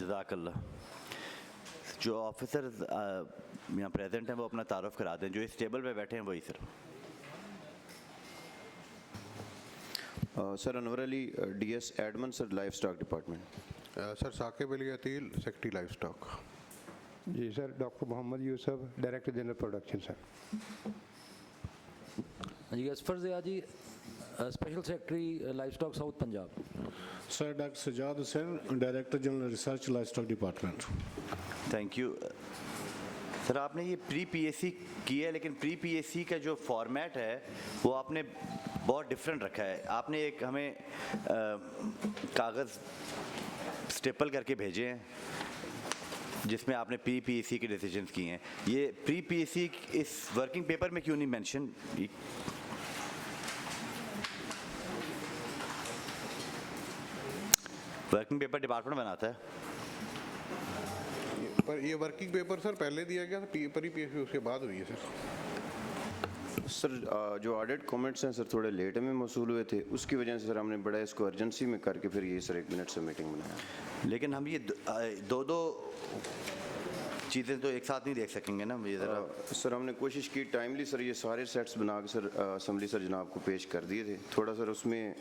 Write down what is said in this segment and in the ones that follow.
जज़ाकल्लाह। जो ऑफिसर यहाँ प्रेजेंट हैं वो अपना तारुफ करा दें, जो इस टेबल पे बैठे हैं वही sir. Sir Anwar Ali DS admin sir livestock department. Sir Saqib Ali अतील सेक्रेटरी लाइफ स्टॉक। जी sir doctor Mohammad Yusuf director general production sir. जी Asfar Zia ji special secretary livestock south Punjab. Sir doctor Sajjad Hussain director general research livestock department. Thank you sir. आपने ये pre PSC किया है, लेकिन pre PSC का जो फॉर्मेट है वो आपने बहुत डिफरेंट रखा है। आपने एक हमें कागज़ स्टेपल करके भेजे हैं जिसमें आपने प्री PSC के डिसीजंस किए हैं। ये प्री PSC इस वर्किंग पेपर में क्यों नहीं मेंशन? वर्किंग पेपर डिपार्टमेंट बनाता है, पर ये वर्किंग पेपर सर पहले दिया गया था, प्री PSC उसके बाद हुई है सर। सर जो ऑडिट कमेंट्स हैं सर थोड़े लेट में मौसूल हुए थे, उसकी वजह से सर हमने बड़ा इसको अर्जेंसी में करके फिर ये सर 1 मिनट से मीटिंग बनाया। लेकिन हम ये दो चीज़ें तो एक साथ नहीं देख सकेंगे ना। ये ज़रा सर हमने कोशिश की टाइमली सर ये सारे सेट्स बना के सर असम्बली सर जनाब को पेश कर दिए थे। थोड़ा सर उसमें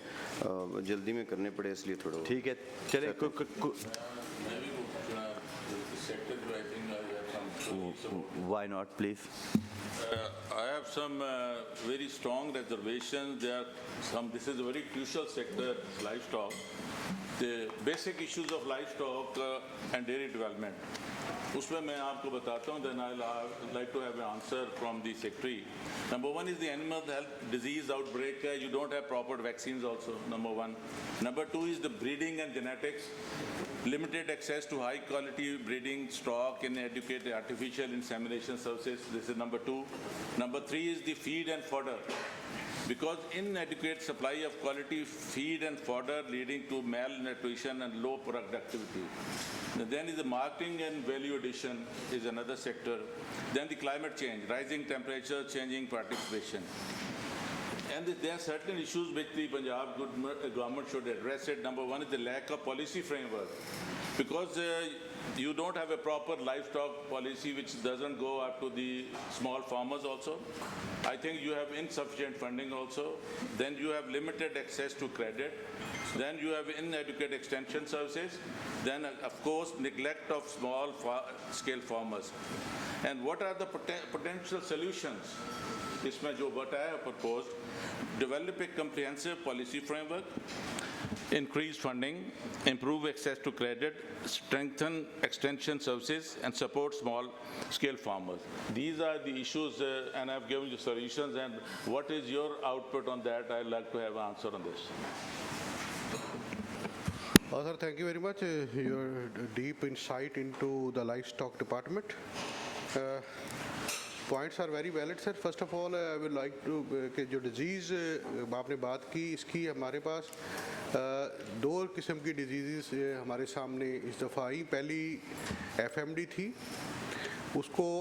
जल्दी में करने पड़े, इसलिए थोड़ा ठीक है। चले Why not, please? I have some very strong reservations. This is a very crucial sector, livestock. The basic issues of livestock and dairy development. उसमें मैं आपको बताता हूँ, then I'll like to have an answer from the secretary. Number one is the animal health disease outbreak. You don't have proper vaccines also, number one. Number two is the breeding and genetics. Limited access to high quality breeding stock, inadequate artificial insemination services. This is number two. Number three is the feed and fodder. Because inadequate supply of quality feed and fodder leading to malnutrition and low productivity. Then is the marketing and value addition is another sector. Then the climate change, rising temperature, changing participation. And there are certain issues which the Punjab government should address it. Number one is the lack of policy framework. Because you don't have a proper livestock policy which doesn't go up to the small farmers also. I think you have insufficient funding also. Then you have limited access to credit. Then you have inadequate extension services. Then of course neglect of small scale farmers. And what are the potential solutions? इसमें जो बताया proposed, develop a comprehensive policy framework, increase funding, improve access to credit, strengthen extension services, and support small-scale farmers. These are the issues, and I've given you solutions. And what is your output on that? I'd like to have an answer on this. Sir, thank you very much. Your deep insight into the livestock department. Points are very valid, sir. First of all, I would like to कि जो disease आपने बात की, इसकी हमारे पास 2 किस्म की disease हमारे सामने इस दफ़ा आई। पहली FMD थी, उसको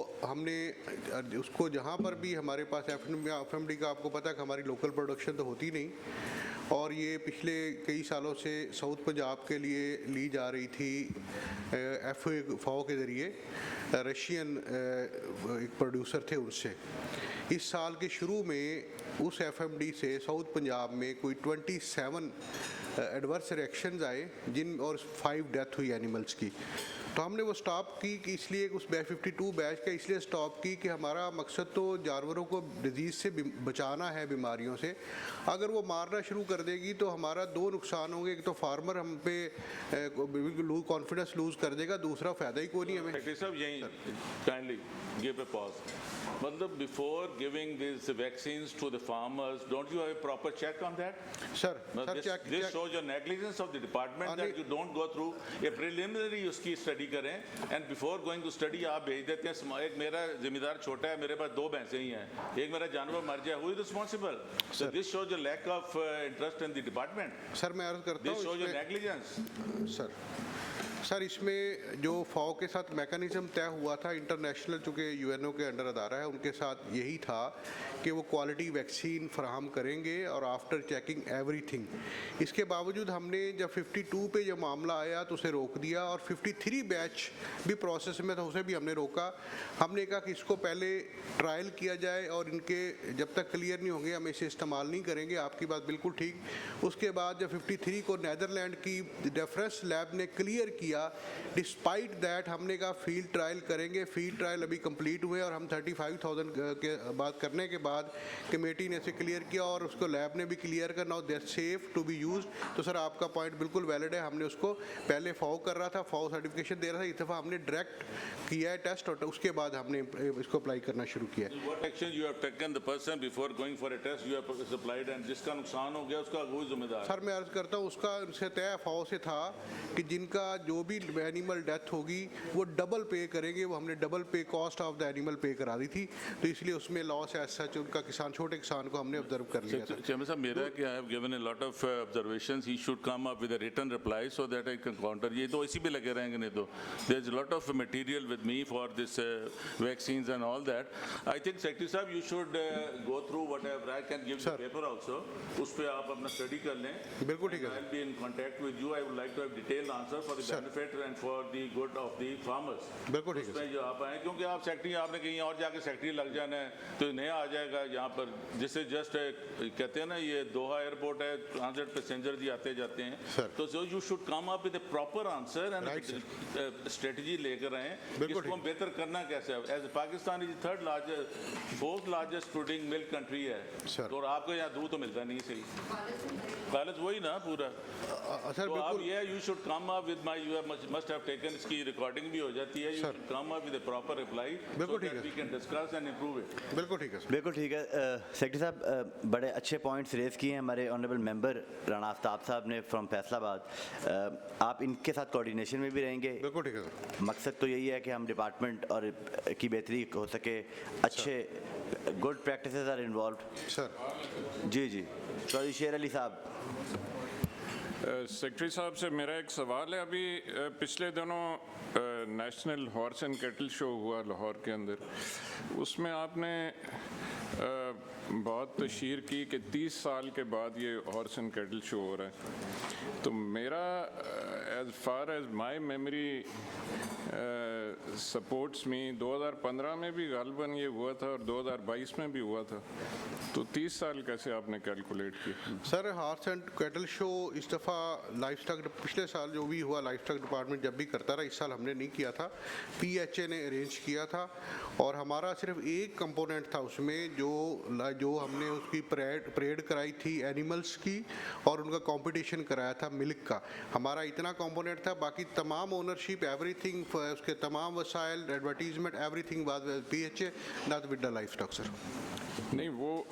जहाँ पर भी हमारे पास FMD का आपको पता है कि हमारी लोकल प्रोडक्शन तो होती नहीं, और ये पिछले कई सालों से साउथ पंजाब के लिए ली जा रही थी FAO के ज़रिए। रशियन एक प्रोड्यूसर थे उनसे। इस साल के शुरू में उस FMD से साउथ पंजाब में कोई 27 एडवर्स रिएक्शंस आए और 5 डेथ हुई एनिमल्स की। तो हमने वो स्टॉप की कि इसलिए उस बैच 52 बैच का इसलिए स्टॉप की कि हमारा मकसद तो जानवरों को डिजीज़ से बचाना है, बीमारियों से। अगर वो मारना शुरू कर देगी तो हमारा दो नुकसान होंगे, एक तो फार्मर हम पे कॉन्फिडेंस लूज कर देगा, दूसरा फ़ायदा ही कोई नहीं हमें। सेक्रेटरी साहब यहीं काइंडली गिव अ पॉज। मतलब before giving this vaccines to the farmers, don't you have a proper check on that? Sir check This shows your negligence of the department that you don't go through a preliminary उसकी study करें, and before going to study आप भेज देते हैं। एक मेरा जिम्मेदार छोटा है, मेरे पास 2 भैंसें ही हैं, एक मेरा जानवर मर जाए, who is responsible? So this shows your lack of interest in the department. Sir मैं अर्ज करता This shows your हूँ negligence. सर इसमें जो फाओ के साथ मैकेनिज्म तय हुआ था, इंटरनेशनल चूँकि यूएनओ के अंडर अदारा है, उनके साथ यही था कि वो क्वालिटी वैक्सीन फराहम करेंगे और आफ्टर चेकिंग एवरीथिंग। इसके बावजूद हमने जब 52 पे जब मामला आया तो उसे रोक दिया, और 53 बैच भी प्रोसेस में था, उसे भी हमने रोका। हमने कहा कि इसको पहले ट्रायल किया जाए और इनके जब तक क्लियर नहीं होंगे हम इसे इस्तेमाल नहीं करेंगे। आपकी बात बिल्कुल ठीक। उसके बाद जब 53 को नीदरलैंड की रेफरेंस लैब ने क्लियर किया, डिस्पाइट दैट हमने कहा फील्ड ट्रायल करेंगे। फील्ड ट्रायल अभी कंप्लीट हुए और हम 35,000 के बाद करने के बाद कमेटी ने इसे क्लियर किया और उसको लैब ने भी क्लियर कर, now that safe to be use. तो सर आपका पॉइंट बिल्कुल वैलिड है। हमने उसको पहले फाओ कर रहा था, फाओ सर्टिफिकेशन दे रहा था, इस दफ़ा हमने डायरेक्ट किया है टेस्ट और उसके बाद हमने इसको अप्लाई करना शुरू किया। What action you have taken the person before going for a test you have supplied, and जिसका नुकसान हो गया उसका वो जिम्मेदार? सर मैं अर्ज करता हूँ उसका उनसे तय फाओ से था कि जिनका जो भी एनिमल डेथ होगी वो डबल पे करेंगे। वो हमने डबल पे कॉस्ट ऑफ द एनिमल पे करा दी थी, तो इसलिए उसमें लॉस है सच उनका किसान, छोटे किसान को हमने ऑब्जर्व कर लिया था। Chairman साहब, मेरा कि I have given a lot of observations. He should come up with a written reply so that I can counter. ये तो इसी पे लगे रहेंगे नहीं तो. There's a lot of material with me for this vaccines and all that. I think Secretary साहब you should go through whatever I can give the paper also. उस पे आप अपना study कर लें. बिल्कुल ठीक है। I'll be in contact with you. I would like to have detailed answer for the benefit and for the good of the farmers. बिल्कुल ठीक है। उसमें जो आप आए, क्योंकि आप सेक्रेटरी आपने कहीं और जाके सेक्रेटरी लग जाना है तो नया आ जाएगा यहाँ पर, जिससे जस्ट कहते हैं ना ये दोहा एयरपोर्ट है, ट्रांजिट पैसेंजर जी आते जाते हैं, तो so you should come up with a proper answer and strategy लेकर आए इसको हम बेहतर करना कैसे है। As Pakistan is 3rd largest 4th largest producing milk country है, तो आपको यहाँ दूध तो मिलता नहीं सही, बैलेंस वही ना पूरा। तो आप ये you should come up with my you must have taken, इसकी रिकॉर्डिंग भी हो जाती है, you should come up with a proper reply so that we can discuss and improve it. बिल्कुल ठीक है। बिल्कुल ठीक है। सेक्रेटरी साहब बड़े अच्छे पॉइंट्स रेज किए हैं हमारे ऑनरेबल मेंबर राणा आफ्ताब साहब ने फ्रॉम फैसलाबाद। आप इनके साथ कोऑर्डिनेशन में भी रहेंगे? बिल्कुल ठीक है सर। मकसद तो यही है कि हम डिपार्टमेंट और की बेहतरी हो सके, अच्छे good practices are involve. Sir जी जी, सॉरी शेर अली साहब। सेक्रेटरी साहब से मेरा एक सवाल है। अभी पिछले दिनों national horse and cattle show हुआ लाहौर के अंदर, उसमें आपने बहुत तशहीर की कि 30 साल के बाद ये हॉर्स एंड कैटल शो हो रहा है। तो मेरा as far as my memory supports में 2015 में भी गालिबन ये हुआ था और 2022 में भी हुआ था, तो 30 साल कैसे आपने कैलकुलेट किया? Sir horse and cattle show इस दफ़ा लाइफ स्टॉक पिछले साल जो भी हुआ लाइफ स्टॉक डिपार्टमेंट जब भी करता रहा, इस साल हमने नहीं किया था, PHA ने अरेंज किया था और हमारा सिर्फ एक कंपोनेंट था उसमें जो हमने उसकी परेड कराई थी एनिमल्स की और उनका कंपटीशन कराया था मिल्क का। हमारा इतना कंपोनेंट था, बाकी तमाम ओनरशिप एवरीथिंग उसके तमाम वसाइल advertisement everything was with PHA not with the livestock. Sir नहीं, वो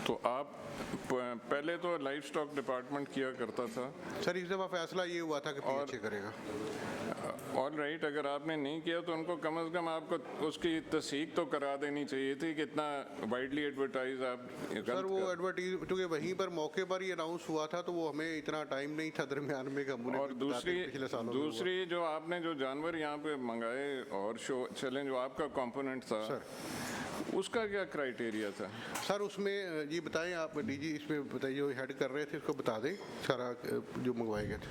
तो आप पहले तो लाइफ स्टॉक डिपार्टमेंट किया करता था सर, इस दफ़ा फैसला ये हुआ था कि PHA करेगा। ऑल राइट, अगर आपने नहीं किया तो उनको कम से कम आपको उसकी तस्दीक तो करा देनी चाहिए थी कि इतना वाइडली एडवर्टाइज आप। सर वो एडवर्टाइज क्योंकि वहीं पर मौके पर ही अनाउंस हुआ था, तो वो हमें इतना टाइम नहीं था दरमियान में। और दूसरी जो आपने जो जानवर यहाँ पे मंगाए और शो चलें, जो आपका कंपोनेंट था सर, उसका क्या क्राइटेरिया था? सर उसमें ये बताएं आप डीजी, इसमें बताइए जो हेड कर रहे थे उसको बता दें सारा जो मंगवाए गए थे,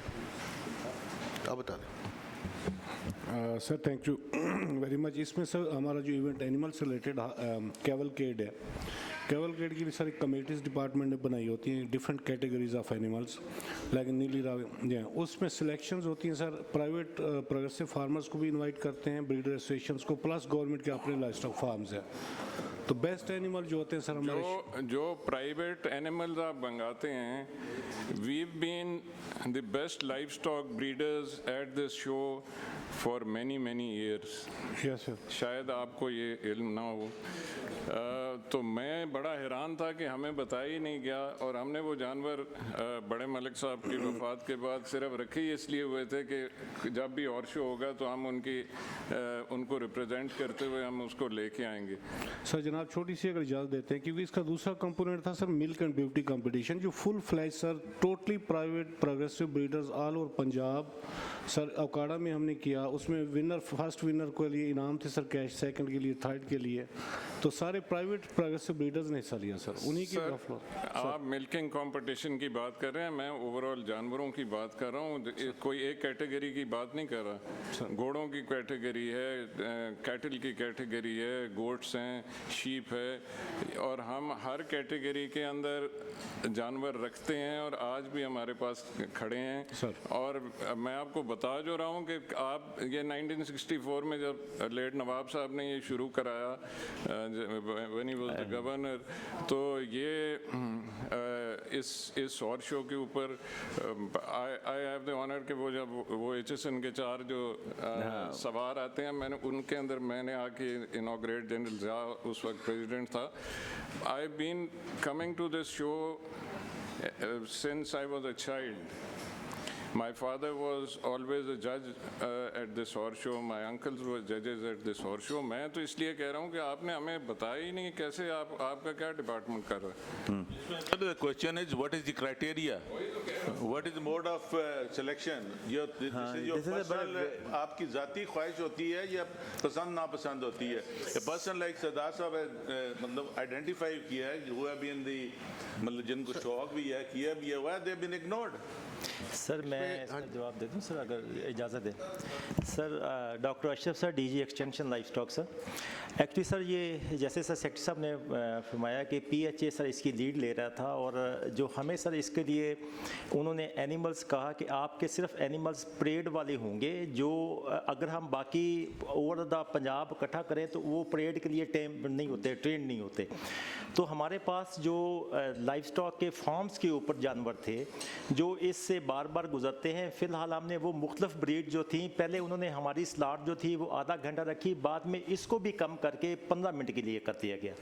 आप बता दें। Sir thank you very much. इसमें सर हमारा जो इवेंट एनिमल से रिलेटेड कैवलकेड है, कैवलकेड के लिए सारी कमेटीज डिपार्टमेंट ने बनाई होती हैं, different categories of animals like नीली रावी, उसमें सिलेक्शंस होती हैं सर। प्राइवेट प्रोग्रेसिव फार्मर्स को भी इनवाइट करते हैं, ब्रीडर एसोसिएशंस को, प्लस गवर्नमेंट के अपने लाइफ स्टॉक फार्म्स हैं। तो बेस्ट एनिमल जो होते हैं सर हमारे जो प्राइवेट एनिमल्स आप मंगाते हैं, we've been the best livestock breeders at this show for many years. Yes sir. शायद आपको ये इल्म ना हो, तो मैं बड़ा हैरान था कि हमें बताया ही नहीं गया, और हमने वो जानवर बड़े मलिक साहब की वफ़ात के बाद सिर्फ रखे ही इसलिए हुए थे कि जब भी और शो होगा तो हम उनको रिप्रेजेंट करते हुए हम उसको लेके आएंगे। सर जनाब छोटी सी अगर इजाज़त देते हैं, क्योंकि इसका दूसरा कंपोनेंट था sir milk and beauty competition, जो full fledge sir totally private progressive breeders all over Punjab sir Okara में हमने किया। उसमें विनर, फर्स्ट विनर के लिए इनाम थे सर कैश, सेकंड के लिए, थर्ड के लिए, तो सारे प्राइवेट प्रोग्रेसिव ब्रीडर्स ने हिस्सा लिया सर। उन्हीं की आप मिल्किंग कंपटीशन की बात कर रहे हैं, मैं ओवरऑल जानवरों की बात कर रहा हूँ, कोई एक कैटेगरी की बात नहीं कर रहा। घोड़ों की कैटेगरी है, कैटल की कैटेगरी है, गोट्स हैं, शीप है, और हम हर कैटेगरी के अंदर जानवर रखते हैं और आज भी हमारे पास खड़े हैं सर। और मैं आपको बता जो रहा हूँ कि आप ये 1964 में जब लेट नवाब साहब ने ये शुरू कराया, when he was the governor, तो ये इस हॉर्स शो के ऊपर आई हैव द ऑनर कि वो जब वो HSN के 4 जो सवार आते हैं, उनके अंदर मैंने आके इनॉग्रेट, जनरल ज़िया उस वक्त प्रेसिडेंट था। I been coming to this show since I was a child. My father was always a judge at this horse show. My uncles were judges at this horse show. मैं तो इसलिए कह रहा हूँ कि आपने हमें बताया ही नहीं कैसे आपका क्या डिपार्टमेंट कर रहा है। The question is, what is the criteria? What is the mode of selection? This is your personal, आपकी ज़ाती ख्वाहिश होती है या पसंद नापसंद होती है? A person like सरदार साहब मतलब identify किया है, who have been the मतलब जिनको शौक भी है, किया भी है, why they have been ignored? Sir मैं इसका जवाब दे दूं सर, अगर इजाज़त दें। Sir doctor Ashraf sir, DG extension life stock sir. Actually sir ये जैसे सर सेक्रेटरी साहब ने फरमाया कि PHA सर इसकी लीड ले रहा था, और जो हमें सर इसके लिए उन्होंने एनिमल्स कहा कि आपके सिर्फ एनिमल्स परेड वाले होंगे, जो अगर हम बाकी ओवर द पंजाब इकट्ठा करें तो वो परेड के लिए टेम नहीं होते, ट्रेन नहीं होते। तो हमारे पास जो लाइफ स्टॉक के फार्म्स के ऊपर जानवर थे जो इससे बार बार गुजरते हैं, फ़िलहाल हमने वो मुख्तलिफ ब्रीड जो थी, पहले उन्होंने हमारी स्लॉट जो थी वो आधा घंटा रखी, बाद में इसको भी कम करके 15 मिनट के लिए कर दिया गया।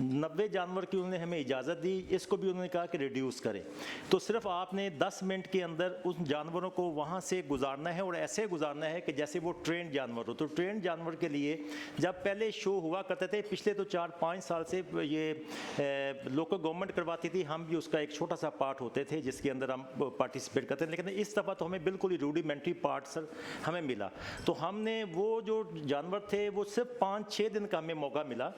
90 जानवर की उन्होंने हमें इजाज़त दी, इसको भी उन्होंने कहा कि रिड्यूस करें। तो सिर्फ आपने 10 मिनट के अंदर उन जानवरों को वहाँ से गुजारना है, और ऐसे गुजारना है कि जैसे वो ट्रेन जानवर हो। तो ट्रेन जानवर के लिए जब पहले शो हुआ करते थे, पिछले तो 4-5 साल से ये लोकल गवर्नमेंट करवाती थी, हम भी उसका एक छोटा सा पार्ट होते थे जिसके अंदर हम पार्टिसिपेट करते हैं, लेकिन इस दफ़ा तो हमें बिल्कुल ही रूडिमेंट्री पार्ट सर हमें मिला। तो हमने वो जो जानवर थे वो सिर्फ 5-6 दिन का हमें मौका मिला,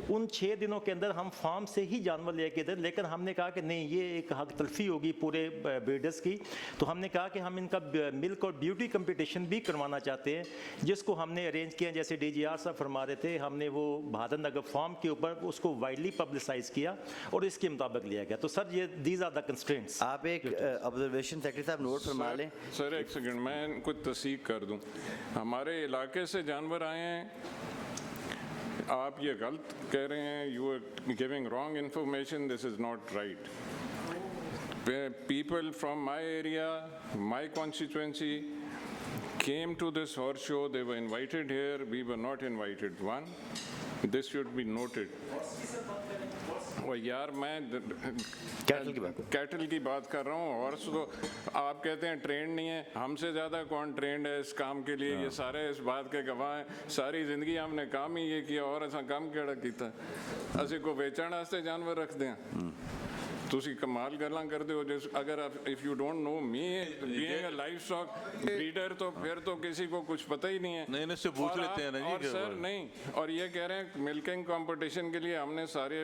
उन 6 दिनों के अंदर हम फार्म से ही जानवर लेके थे, लेकिन हमने कहा कि नहीं, ये एक हक तलफी होगी पूरे ब्रीडर्स की। तो हमने कहा कि हम इनका मिल्क और ब्यूटी कंपटीशन भी करवाना चाहते हैं, जिसको हमने अरेंज किया। जैसे DGR साहब फरमा रहे थे, हमने वो बहादुर नगर फार्म के ऊपर उसको वाइडली पब्लिसाइज किया और इसके मुताबिक लिया गया। तो सर ये दीज आर द कंस्ट्रेंट्स। आप एक ऑब्जर्वेशन सेक्रेटरी साहब नोट फरमा लें। सर एक सेकंड, मैं कुछ तस्दीक कर दूं। हमारे इलाके से जानवर आए हैं, आप ये गलत कह रहे हैं, you are giving wrong information, this is not right. People from my area, my constituency came to this horse show, they were invited here, we were not invited. One, this should be noted. और यार मैं cattle की बात कर रहा हूँ, horse तो आप कहते हैं ट्रेंड नहीं है, हमसे ज़्यादा कौन ट्रेंड है इस काम के लिए? ये सारे इस बात के गवाह हैं। सारी ज़िंदगी हमने काम ही ये किया, और ऐसा काम केड़ा किया? असी को बेचण वास्ते जानवर रखते हैं? ਤੁਸੀਂ कमाल गल्लां करते हो। जिस अगर आप if you don't know me being a life stock breeder, तो फिर तो किसी को कुछ पता ही नहीं है। नहीं, इससे पूछ लेते हैं ना जी। और सर नहीं, और ये कह रहे हैं मिल्किंग कंपटीशन के लिए हमने सारे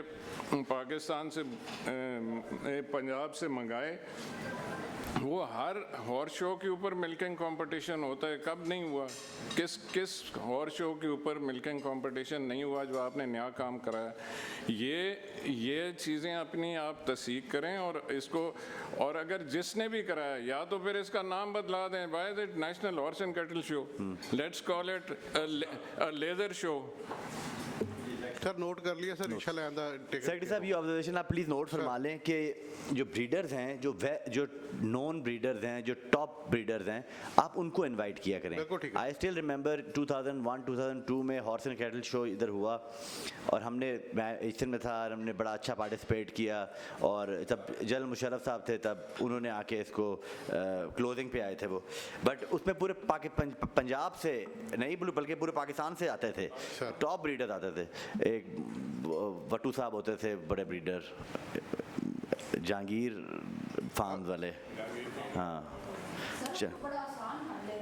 पाकिस्तान से पंजाब से मंगाए, वो हर हॉर्स शो के ऊपर मिल्किंग कंपटीशन होता है, कब नहीं हुआ? किस हॉर्स शो के ऊपर मिल्किंग कंपटीशन नहीं हुआ जो आपने नया काम कराया? ये चीज़ें अपनी आप तस्दीक करें और इसको, और अगर जिसने भी कराया या तो फिर इसका नाम बदला दें, why is it national horse and cattle show, let's call it a leather show. Sir note कर लिया सर, इंशाल्लाह आंदा सेक्रेटरी साहब, ये ऑब्जर्वेशन आप प्लीज़ नोट फरमा लें कि जो ब्रीडर्स हैं, जो नॉन ब्रीडर्स हैं, जो टॉप ब्रीडर्स हैं, आप उनको इनवाइट किया करें। बिल्कुल ठीक है। आई स्टिल रिमेंबर 2001-2002 में हॉर्स एंड कैटल शो इधर हुआ और मैं ईस्टर्न में था और हमने बड़ा अच्छा पार्टिसिपेट किया, और तब जनरल मुशर्रफ साहब थे, तब उन्होंने आके इसको क्लोजिंग पे आए थे वो, बट उसमें पूरे पंजाब से नहीं बल्कि पूरे पाकिस्तान से आते थे, टॉप ब्रीडर्स आते थे। एक वटू साहब होते थे बड़े ब्रीडर, जहांगीर फार्म वाले। हाँ बड़ा आसान हल है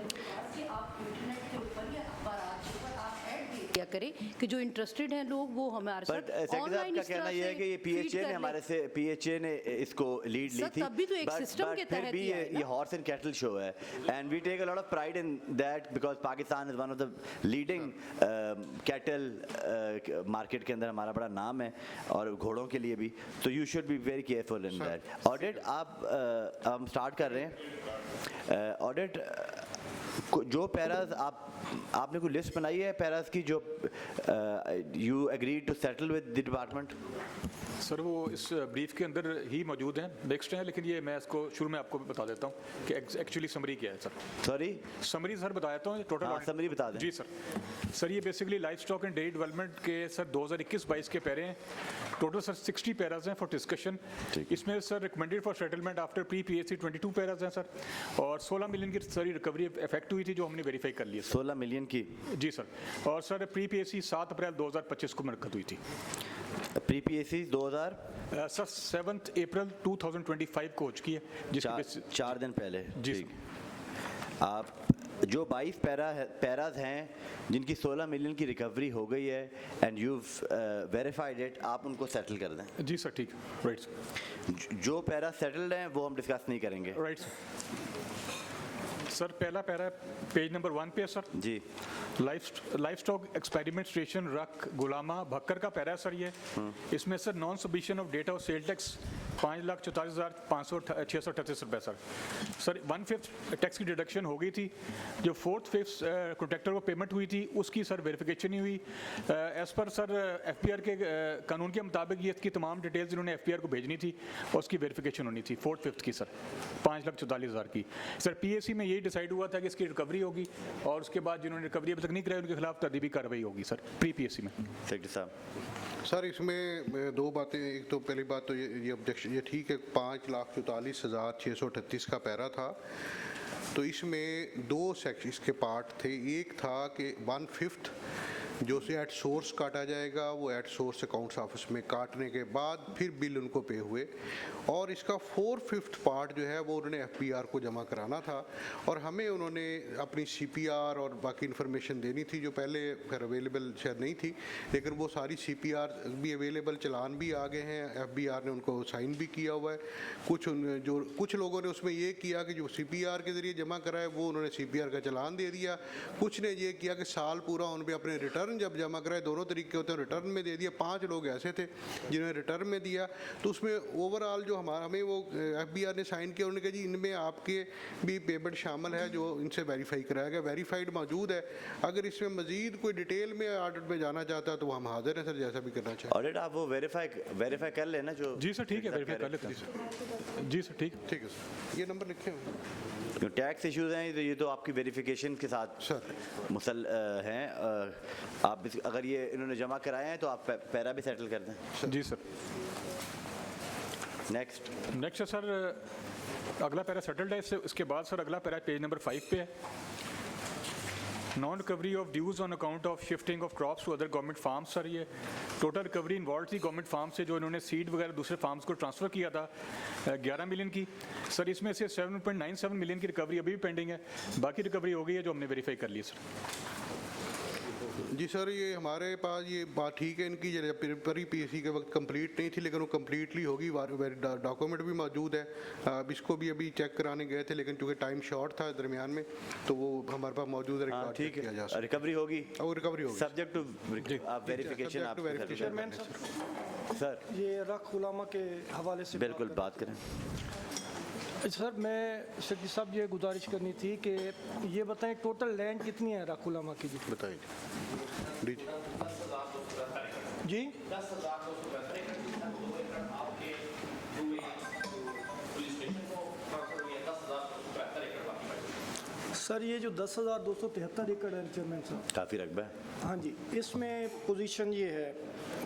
कि आप इंटरनेट के ऊपर या अखबार के ऊपर आप ऐड क्या करें कि जो इंटरेस्टेड हैं लोग वो हमारे साथ ऑनलाइन का कहना ये है कि ये पीएचए ने हमारे से ने इसको लीड ली थी, तभी तो एक सिस्टम के तहत भी ये हॉर्स एंड कैटल शो है, and we take a lot of pride in that because Pakistan is one of the leading cattle market के अंदर हमारा बड़ा नाम है, और घोड़ों के लिए भी, तो you should be very careful in that. Audit आप हम स्टार्ट कर रहे हैं। ऑडिट जो पैराज आपने कोई लिस्ट बनाई है पैराज की जो you agreed to settle with the department? Sir वो इस ब्रीफ के अंदर ही मौजूद हैं, नेक्स्ट है, लेकिन ये मैं इसको शुरू में आपको बता देता हूँ कि एक्चुअली समरी क्या है सर। सॉरी समरी सर बता देता हूँ टोटल। समरी बता दें। जी सर ये basically life stock and dairy development के सर 2021-22 के पैरे हैं, टोटल सर 60 पैराज हैं फॉर डिस्कशन। इसमें sir recommended for settlement after pre PAC 22 paras हैं सर, और 16 मिलियन की सारी रिकवरी इफेक्ट हुई थी जो हमने वेरीफाई कर ली है। 16 मिलियन की? जी सर, और सर प्री PAC 7 अप्रैल 2025 को मुनक्कद हुई थी। प्री PAC 2000 सर 7 अप्रैल 2025 को हो चुकी है, जिसके 4 दिन पहले। जी आप जो 22 पैराज हैं जिनकी 16 मिलियन की रिकवरी हो गई है एंड यू वेरीफाइड इट, आप उनको सेटल कर दें। जी सर ठीक, राइट। जो पैरा सेटल्ड हैं वो हम डिस्कस नहीं करेंगे। राइट सर पहला पैरा पेज नंबर 1 पे है सर जी, लाइफ स्टॉक एक्सपेरिमेंट स्टेशन रख गुलामा भक्कर का पैरा है सर ये। इसमें sir non submission of data और सेल टैक्स 5,44,538 रुपये सर 1/5 टैक्स की डिडक्शन हो गई थी। जो 4th 5th कॉन्ट्रैक्टर को पेमेंट हुई थी उसकी सर वेरिफिकेशन नहीं हुई। एज़ पर सर FPR के कानून के मुताबिक ये इसकी तमाम डिटेल्स इन्होंने FPR को भेजनी थी और उसकी वेरिफिकेशन होनी थी 4th 5th की सर 5,44,000 की। सर PAC में यही डिसाइड हुआ था कि इसकी रिकवरी होगी, और उसके बाद जिन्होंने रिकवरी अभी तक नहीं कराई उनके खिलाफ तदीबी कार्रवाई होगी सर प्री PAC में। सेक्रेटरी साहब सर इसमें दो बातें, एक तो पहली बात तो ये ऑब्जेक्शन ये ठीक है 5,44,638 का पैरा था, तो इसमें 2 सेक्शन इसके पार्ट थे। एक था कि 1/5 जो से एट सोर्स काटा जाएगा, वो एट सोर्स अकाउंट्स ऑफिस में काटने के बाद फिर बिल उनको पे हुए, और इसका 4/5 पार्ट जो है वो उन्होंने FPR को जमा कराना था, और हमें उन्होंने अपनी CPR और बाकी इन्फॉर्मेशन देनी थी जो पहले फिर अवेलेबल शायद नहीं थी, लेकिन वो सारी CPR भी अवेलेबल, चलान भी आ गए हैं, FBR ने उनको साइन भी किया हुआ है। कुछ लोगों ने उसमें ये किया कि जो CPR के ज़रिए जमा कराए वो उन्होंने CPR का चलान दे दिया, कुछ ने ये किया कि साल पूरा उन पर अपने रिटर्न जब जमा कराए, दोनों तरीके होते हैं, रिटर्न में दे दिया। 5 लोग ऐसे थे जिन्होंने रिटर्न में दिया, तो उसमें ओवरऑल जो हमें वो FBR ने साइन किया, उन्होंने कहा जी इनमें आपके भी पेमेंट शामिल है जो इनसे वेरीफाई कराया गया, वेरीफाइड मौजूद है। अगर इसमें मजीद कोई डिटेल में ऑडिट में जाना चाहता है तो हम हाजिर हैं सर, जैसा भी करना चाहिए। ऑडिट आप वो वेरीफाई कर लेना जो। जी सर ठीक है, वेरीफाई कर लेते हैं। जी सर ठीक है सर, ये नंबर लिखे हुए जो टैक्स इश्यूज हैं ये तो आपकी वेरिफिकेशन के साथ मुसल हैं। आप अगर ये इन्होंने जमा कराए हैं तो आप पैरा भी सेटल कर दें। जी सर। नेक्स्ट सर अगला पैरा सेटल्ड है, इसके बाद सर अगला पैरा पेज नंबर 5 पे है। Non recovery of dues on account of shifting of crops to other government farms sir ये टोटल रिकवरी इन्वॉल्व थी गवर्नमेंट फार्म से जो इन्होंने सीड वगैरह दूसरे फार्म्स को ट्रांसफ़र किया था 11 मिलियन की सर। इसमें से 7.97 मिलियन की रिकवरी अभी भी पेंडिंग है, बाकी रिकवरी हो गई है जो हमने वेरीफाई कर ली सर। जी सर, ये हमारे पास ये बात ठीक है इनकी, प्री पीएससी के वक्त कंप्लीट नहीं थी, लेकिन वो कम्प्लीटली होगी, डॉक्यूमेंट भी मौजूद है। अब इसको भी अभी चेक कराने गए थे, लेकिन चूँकि टाइम शॉर्ट था दरमियान में, तो वो हमारे पास मौजूद है, रिकॉर्ड ठीक किया जा सकता है, रिकवरी होगी और रिकवरी होगी सब्जेक्ट टू वेरिफिकेशन। सर रख उलामा के हवाले से बिल्कुल बात करें। सर, मैं सेक्रेटरी साहब ये गुजारिश करनी थी कि ये बताएं टोटल लैंड कितनी है रख उलामा की? जी बताइए जी। सर, ये जो 10,273 एकड़ है चेयरमैन साहब, काफ़ी रकबा है। हाँ जी, इसमें पोजीशन ये है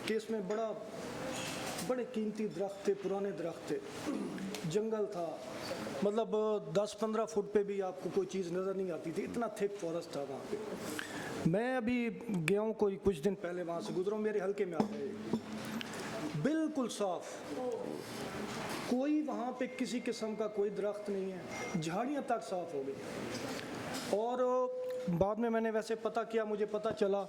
कि इसमें बड़े कीमती दरख्त थे, पुराने दरख्त थे, जंगल था, मतलब 10-15 फुट पे भी आपको कोई चीज़ नज़र नहीं आती थी, इतना थिक फॉरेस्ट था वहाँ पे। मैं अभी गया हूँ, कोई कुछ दिन पहले वहाँ से गुजरा हूँ, मेरे हल्के में आता है, बिल्कुल साफ, कोई वहाँ पे किसी किस्म का कोई दरख्त नहीं है, झाड़ियाँ तक साफ हो गई। और बाद में मैंने वैसे पता किया, मुझे पता चला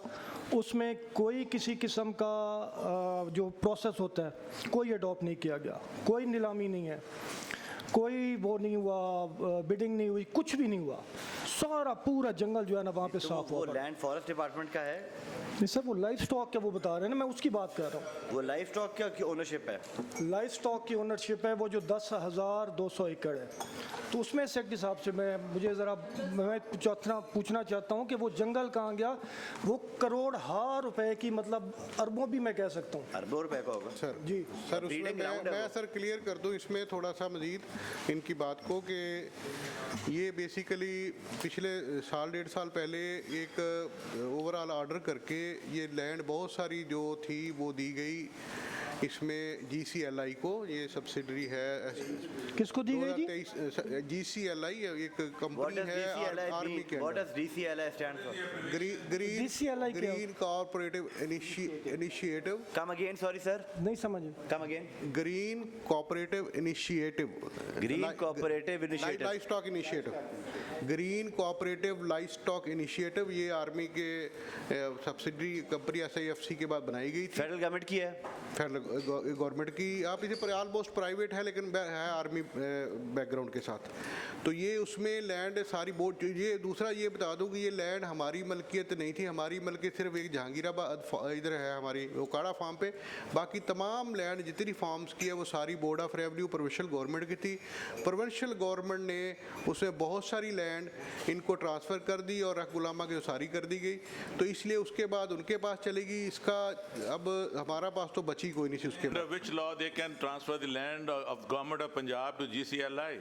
उसमें कोई किसी किस्म का जो प्रोसेस होता है कोई अडॉप्ट नहीं किया गया, कोई नीलामी नहीं है, कोई वो नहीं हुआ, बिडिंग नहीं हुई, कुछ भी नहीं हुआ, सारा पूरा जंगल जो है ना वहाँ पे साफ हुआ। वो लैंड फॉरेस्ट डिपार्टमेंट का है? नहीं सर, वो लाइफ स्टॉक क्या वो बता रहे हैं ना, मैं उसकी बात कर रहा हूँ। वो लाइफ स्टॉक क्या की ओनरशिप है? लाइफ स्टॉक की ओनरशिप है वो जो 10,200 एकड़ है। तो उसमें सेक्रेटरी साहब से मुझे ज़रा मैं पूछना चाहता हूँ कि वो जंगल कहाँ गया? वो करोड़ रुपए की, मतलब अरबों भी मैं कह सकता हूँ, अरबों रुपए का होगा सर। जी सर, उसमें मैं सर क्लियर कर दूँ इसमें थोड़ा सा मजीद इनकी बात को, कि ये बेसिकली पिछले साल 1.5 साल पहले एक ओवरऑल ऑर्डर करके ये लैंड बहुत सारी जो थी वो दी गई इसमें GCLI को, ये सब्सिडरी है। किसको दी गई जी? GCLI एक कंपनी है आर्मी के। What does DCLI stand for? Green cooperative initiative. Come again, sorry sir. नहीं समझे। Come again. Green cooperative initiative. Green cooperative initiative. Life stock initiative. Green cooperative life stock initiative, ये army के subsidiary company SIFC के बाद बनाई गई थी। Federal government की है? फेडरल गवर्नमेंट की, आप इसे ऑलमोस्ट प्राइवेट है लेकिन है आर्मी बैकग्राउंड के साथ। तो ये उसमें लैंड सारी बोर्ड, ये दूसरा ये बता दूं कि ये लैंड हमारी मलकियत नहीं थी, हमारी मलकियत सिर्फ एक जहांगीराबाद इधर है हमारी ओकाड़ा फार्म पे, बाकी तमाम लैंड जितनी फार्म्स की है वो सारी board of revenue provincial government की थी। प्रोविंशियल गवर्नमेंट ने उसमें बहुत सारी लैंड इनको ट्रांसफ़र कर दी और रख-उलामा की उसारी कर दी गई, तो इसलिए उसके बाद उनके पास चलेगी। इसका अब हमारा पास तो बची कोई नहीं थी उसके बाद। Under which law they can transfer the land of government of Punjab to GCLI?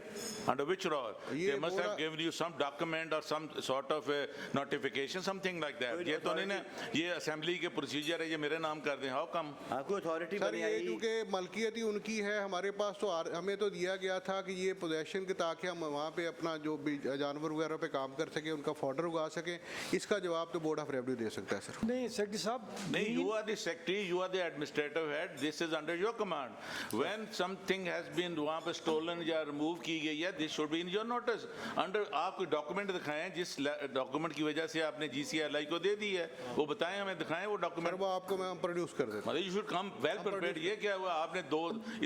Under which law? They must have given you some document or some sort of a notification, something like that. ये तो नहीं ना, ये assembly के procedure है, ये मेरे नाम कर दें, how come? आपको अथॉरिटी सर ये क्योंकि मलकियत ही उनकी है, हमारे पास तो हमें तो दिया गया था कि ये पोजेशन के, ताकि हम वहाँ पे अपना जो भी जानवर वगैरह पे काम कर सके, उनका फॉर्डर उगा सके। इसका जवाब तो बोर्ड ऑफ रेवेन्यू दे सकता है सर। नहीं सेक्रेटरी साहब, नहीं, you are the secretary, you are the administrative head, this is under your command. When something has been वहाँ पे stolen या remove की गई है, this should be in your notice. Under आप कोई डॉक्यूमेंट दिखाएं जिस डॉक्यूमेंट की वजह से आपने GCLI को दे दी है, वो बताएं हमें, दिखाएं वो डॉक्यूमेंट। वो आपको मैं प्रोड्यूस कर देता हूं। मतलब you should come well prepared। ये क्या हुआ, आपने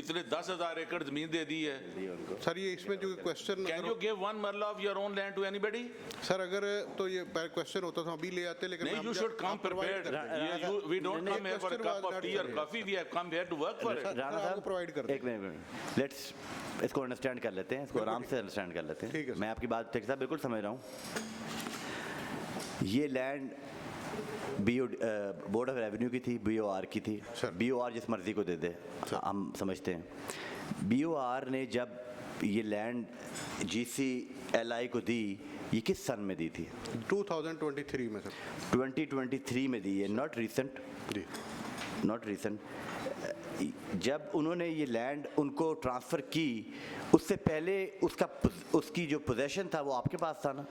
इतने 10,000 एकड़ जमीन दे दी है सर। ये इसमें जो question, Can you give one मरला of your own land to anybody? Sir अगर तो ये क्वेश्चन होता तो अभी ले आते, लेकिन नहीं, you should come prepared. We don't come here for a cup of tea or coffee, we have come here to work for it. Rana साहब प्रोवाइड कर, एक मिनट, लेट्स इसको अंडरस्टैंड कर लेते हैं, इसको आराम से अंडरस्टैंड कर लेते हैं। मैं आपकी बात ठीक साहब बिल्कुल समझ रहा हूँ। ये लैंड बोर्ड ऑफ रेवेन्यू की थी, BOR की थी। BOR जिस मर्जी को दे दे, हम समझते हैं। BOR ने जब ये लैंड GCLI को दी, ये किस सन में दी थी? 2023 में सर। 2023 में दी है, नॉट रिसेंट जी, नॉट रिसेंट। जब उन्होंने ये लैंड उनको ट्रांसफ़र की, उससे पहले उसकी जो पोजेशन था वो आपके पास था ना,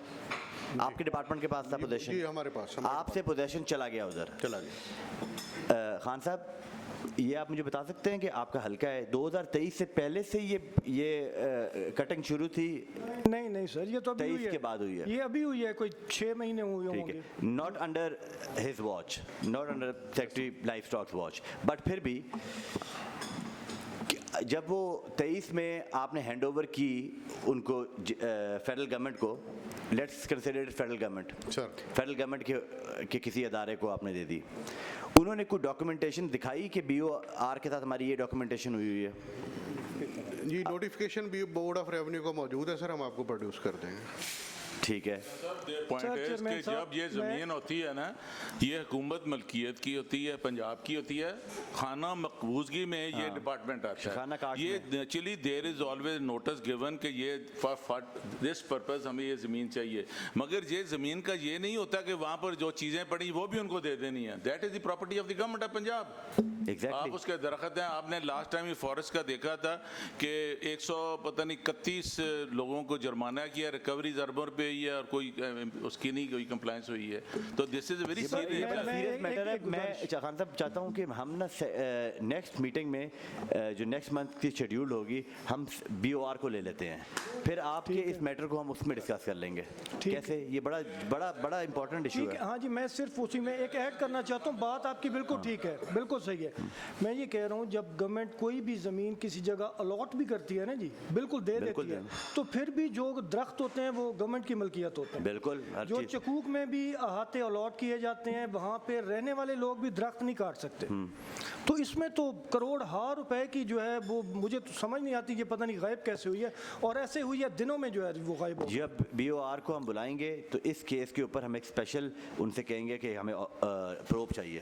आपके डिपार्टमेंट के पास था पोजेशन? जी हमारे पास। आपसे पोजेशन चला गया, उधर चला गया। खान साहब, ये आप मुझे बता सकते हैं कि आपका हल्का है 2023 से पहले से ये कटिंग शुरू थी? नहीं नहीं सर, ये तो अभी हुई 23 है, के बाद हुई है। ये अभी हुई है, कोई 6 महीने हुए ठीक होंगे। है, not under his watch, not under secretary life stocks watch, but फिर भी जब वो 23 में आपने हैंडओवर की उनको फेडरल गवर्नमेंट को, let's consider federal government, federal government के किसी अदारे को आपने दे दी, उन्होंने कोई डॉक्यूमेंटेशन दिखाई कि BOR के साथ हमारी ये डॉक्यूमेंटेशन हुई है? जी, नोटिफिकेशन भी बोर्ड ऑफ रेवेन्यू को मौजूद है सर, हम आपको प्रोड्यूस कर देंगे। ठीक है। पॉइंट है कि जब ये ज़मीन होती है ना, ये हुकूमत मलकियत की होती है, पंजाब की होती है, खाना मकबूजगी में ये डिपार्टमेंट आता है। ये actually there is always notice given कि ये फॉर दिस पर्पस हमें ये ज़मीन चाहिए, मगर ये ज़मीन का ये नहीं होता कि वहाँ पर जो चीज़ें पड़ी वो भी उनको दे देनी है। That is the property of the government of Punjab. आप उसके दरख्त हैं, आपने लास्ट टाइम फॉरेस्ट का देखा था कि 131 लोगों को जुर्माना किया, रिकवरी अरबों रुपये है और कोई उसकी नहीं कोई कंप्लायंस हुई है। तो this is very serious matter है। मैं खान साहब चाहता हूँ कि हम ना नेक्स्ट मीटिंग में जो नेक्स्ट मंथ की शेड्यूल होगी, हम BOR को ले लेते हैं, फिर आपके इस मैटर को हम उसमें डिस्कस कर लेंगे। कैसे? ये बड़ा बड़ा बड़ा इंपॉर्टेंट इशू है। हाँ जी, मैं सिर्फ उसी में एक ऐड करना चाहता हूँ, बात आपकी बिल्कुल ठीक है, बिल्कुल सही है। मैं ये कह रहा हूँ, जब गवर्नमेंट कोई भी ज़मीन किसी जगह अलॉट भी करती है ना जी, बिल्कुल दे देती है, तो फिर भी जो दरख्त होते हैं वो गवर्नमेंट की मलकियत होते हैं। बिल्कुल। जो चकूक में भी अहाते अलॉट किए जाते हैं, वहाँ पे रहने वाले लोग भी दरख्त नहीं काट सकते। तो इसमें तो करोड़ हार रुपए की जो है वो मुझे तो समझ नहीं आती, ये पता नहीं गायब कैसे हुई है, और ऐसे हुई है दिनों में जो है वो गायब हो। जब BOR को हम बुलाएंगे तो इस केस के ऊपर हम एक स्पेशल उनसे कहेंगे कि हमें प्रोब चाहिए,